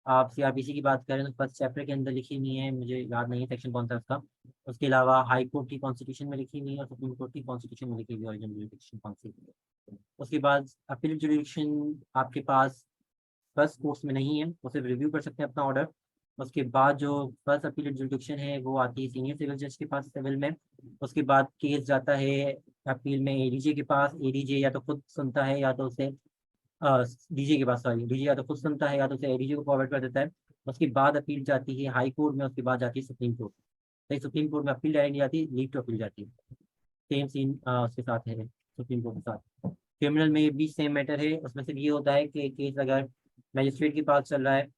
आप CRPC की बात करें तो फर्स्ट चैप्टर के अंदर लिखी हुई है, मुझे याद नहीं है सेक्शन कौन सा उसका। उसके अलावा हाई कोर्ट की कॉन्स्टिट्यूशन में लिखी हुई है और सुप्रीम कोर्ट की कॉन्स्टिट्यूशन में लिखी हुई है ओरिजिनल जुरिडिक्शन कौन सी है। उसके बाद अपील जुरिडिक्शन आपके पास फर्स्ट कोर्स में नहीं है, वो सिर्फ रिव्यू कर सकते हैं अपना ऑर्डर। उसके बाद जो फर्स्ट अपील जुरिडिक्शन है वो आती है सीनियर सिविल जज के पास सिविल में। उसके बाद केस जाता है अपील में ADJ के पास, ADJ या तो खुद सुनता है या तो उसे DG के पास, सॉरी DG या तो खुद सुनता है या तो उसे ADJ को फॉरवर्ड कर देता है। उसके बाद अपील जाती है हाई कोर्ट में, उसके बाद जाती है सुप्रीम कोर्ट। तो सुप्रीम कोर्ट में अपील डायरेक्ट जाती है, लीव टू अपील जाती है। सेम सीन उसके साथ है सुप्रीम कोर्ट के साथ। क्रिमिनल में भी सेम मैटर है, उसमें सिर्फ ये होता है कि केस अगर मजिस्ट्रेट के पास चल रहा है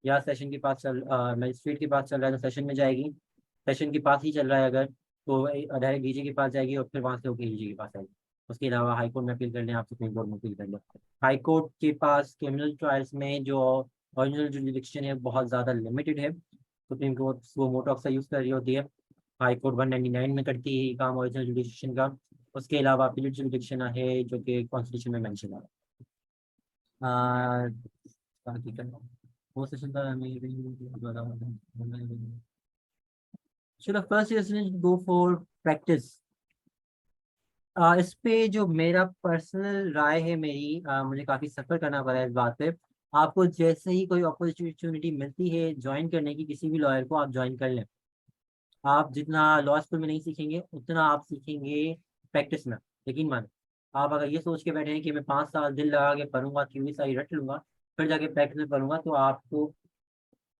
या सेशन के पास मजिस्ट्रेट के पास चल रहा है तो सेशन में जाएगी, सेशन के पास ही चल रहा है अगर तो डायरेक्ट DG के पास जाएगी और फिर वहाँ से होकर AG के पास आएगी। उसके अलावा हाई कोर्ट में अपील कर लें, आप सुप्रीम कोर्ट में अपील कर लें। हाई कोर्ट के पास क्रिमिनल ट्रायल्स में जो ओरिजिनल जुरिडिक्शन है बहुत ज़्यादा लिमिटेड है, सुप्रीम कोर्ट वो मोटॉक्सा यूज़ कर रही होती है। हाई कोर्ट 199 में करती है ये काम ओरिजिनल जुरिडिक्शन का। उसके अलावा अपीलेट जुरिडिक्शन है जो कि कॉन्स्टिट्यूशन में मेंशन है। बाकी का वो सेशन था चलो फर्स्ट गो फॉर प्रैक्टिस। इस पे जो मेरा पर्सनल राय है मेरी, मुझे काफ़ी सफ़र करना पड़ा है इस बात पे। आपको जैसे ही कोई अपॉर्चुनिटी मिलती है ज्वाइन करने की किसी भी लॉयर को, आप ज्वाइन कर लें। आप जितना लॉ स्कूल में नहीं सीखेंगे उतना आप सीखेंगे प्रैक्टिस में। यकीन माने, आप अगर ये सोच के बैठे हैं कि मैं 5 साल दिल लगा के पढ़ूंगा, थ्योरी सारी रट लूंगा, फिर जाके प्रैक्टिस में पढ़ूंगा, तो आपको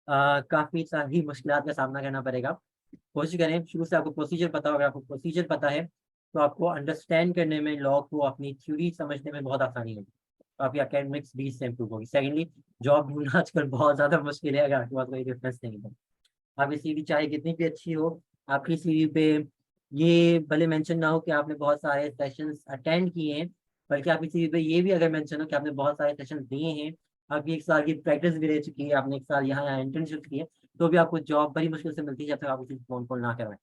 काफ़ी सारी मुश्किलात का सामना करना पड़ेगा। कोशिश करें शुरू से आपको प्रोसीजर पता होगा, आपको प्रोसीजर पता है तो आपको अंडरस्टैंड करने में, लॉ को अपनी थ्योरी समझने में बहुत आसानी होगी, तो आपकी एकेडमिक्स भी इससे इम्प्रूव होगी। सेकेंडली, जॉब ढूंढना आजकल बहुत ज़्यादा मुश्किल है अगर आपके पास कोई रेफरेंस नहीं है। आपकी सीवी चाहे कितनी भी अच्छी हो, आपकी सीवी पे ये भले मेंशन ना हो कि आपने बहुत सारे सेशंस अटेंड किए हैं, बल्कि आपकी सीवी पे ये भी अगर मेंशन हो कि आपने बहुत सारे सेशन दिए हैं, आपकी 1 साल की प्रैक्टिस भी रह चुकी है, आपने 1 साल यहाँ इंटर्नशिप की है, तो भी आपको जॉब बड़ी मुश्किल से मिलती है जब तक आप उसी फोन कॉल ना करवाएं।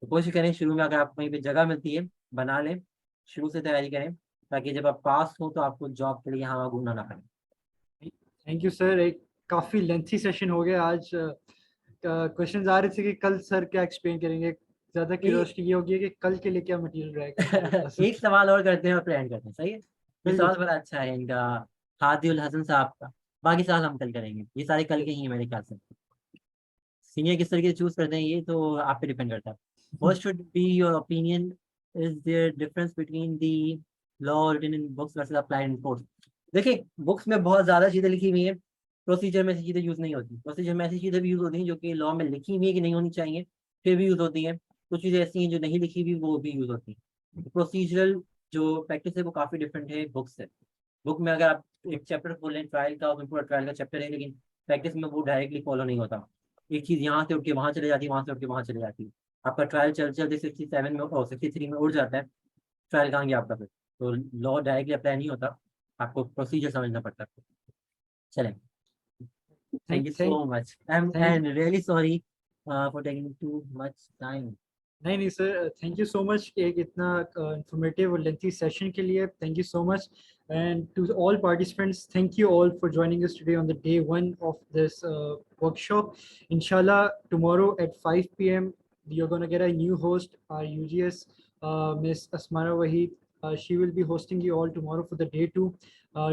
तो कोशिश करें शुरू में अगर आपको कहीं पे जगह मिलती है बना लें, शुरू से तैयारी करें, ताकि जब आप पास हो तो आपको जॉब के लिए यहाँ वहाँ घूमना ना पड़े। Thank you sir. एक काफी लेंथी सेशन हो गया आज। क्वेश्चंस आ रहे थे कि कल सर क्या एक्सप्लेन करेंगे। ज्यादा क्यूरियोसिटी ये होगी कि कल के लिए क्या मटेरियल रहेगा हमारे पास। एक सवाल और करते हैं और प्लान करते हैं, सही है? ये बिल्कुल। सवाल बड़ा अच्छा है इनका, हादिउल हसन साहब का। बाकी सवाल हम कल करेंगे, ये सारे कल के ही हैं मेरे ख्याल से। सीनियर किस तरीके से चूज करते हैं ये तो आप पे डिपेंड करता है। What should be your opinion, is there difference between the law written in books versus applied in court? देखिए, बुक्स में बहुत ज्यादा चीजें लिखी हुई हैं, प्रोसीजर में ऐसी चीजें यूज नहीं होती। प्रोसीजर में ऐसी चीजें भी यूज होती हैं जो कि लॉ में लिखी हुई है कि नहीं होनी चाहिए, फिर भी यूज होती हैं। कुछ चीजें ऐसी हैं जो नहीं लिखी हुई, वो भी यूज होती हैं। प्रोसीजरल जो प्रैक्टिस है वो काफी डिफरेंट है बुक से। बुक में अगर आप एक चैप्टर खोलें ट्रायल का, उसमें पूरा ट्रायल का चैप्टर है, लेकिन प्रैक्टिस में वो डायरेक्टली फॉलो नहीं होता। एक चीज यहाँ से उठ के वहां चले जाती है, वहां से उठ के वहां चले जाती है। आपका ट्रायल चलते चलते 67 में और 63 में उड़ जाता है, ट्रायल कहाँ गया आपका फिर? तो लॉ डायरेक्टली अप्लाई नहीं होता, आपको प्रोसीजर समझना पड़ता है। चलें, thank thank you thank so much and really sorry for taking too much time. नहीं नहीं sir, thank you so much एक इतना इंफॉर्मेटिव और लेंथी सेशन के लिए। Thank you so much. And to all participants, thank you all for joining us today on the day 1 of this workshop. Inshallah, tomorrow at 5 p.m. you're going to get a new host, our UGS, Miss Asmara Waheed. She will be hosting you all tomorrow for the day 2.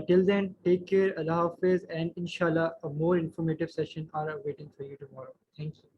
Till then, take care, Allah Hafiz, and inshallah, a more informative session are waiting for you tomorrow. Thank you.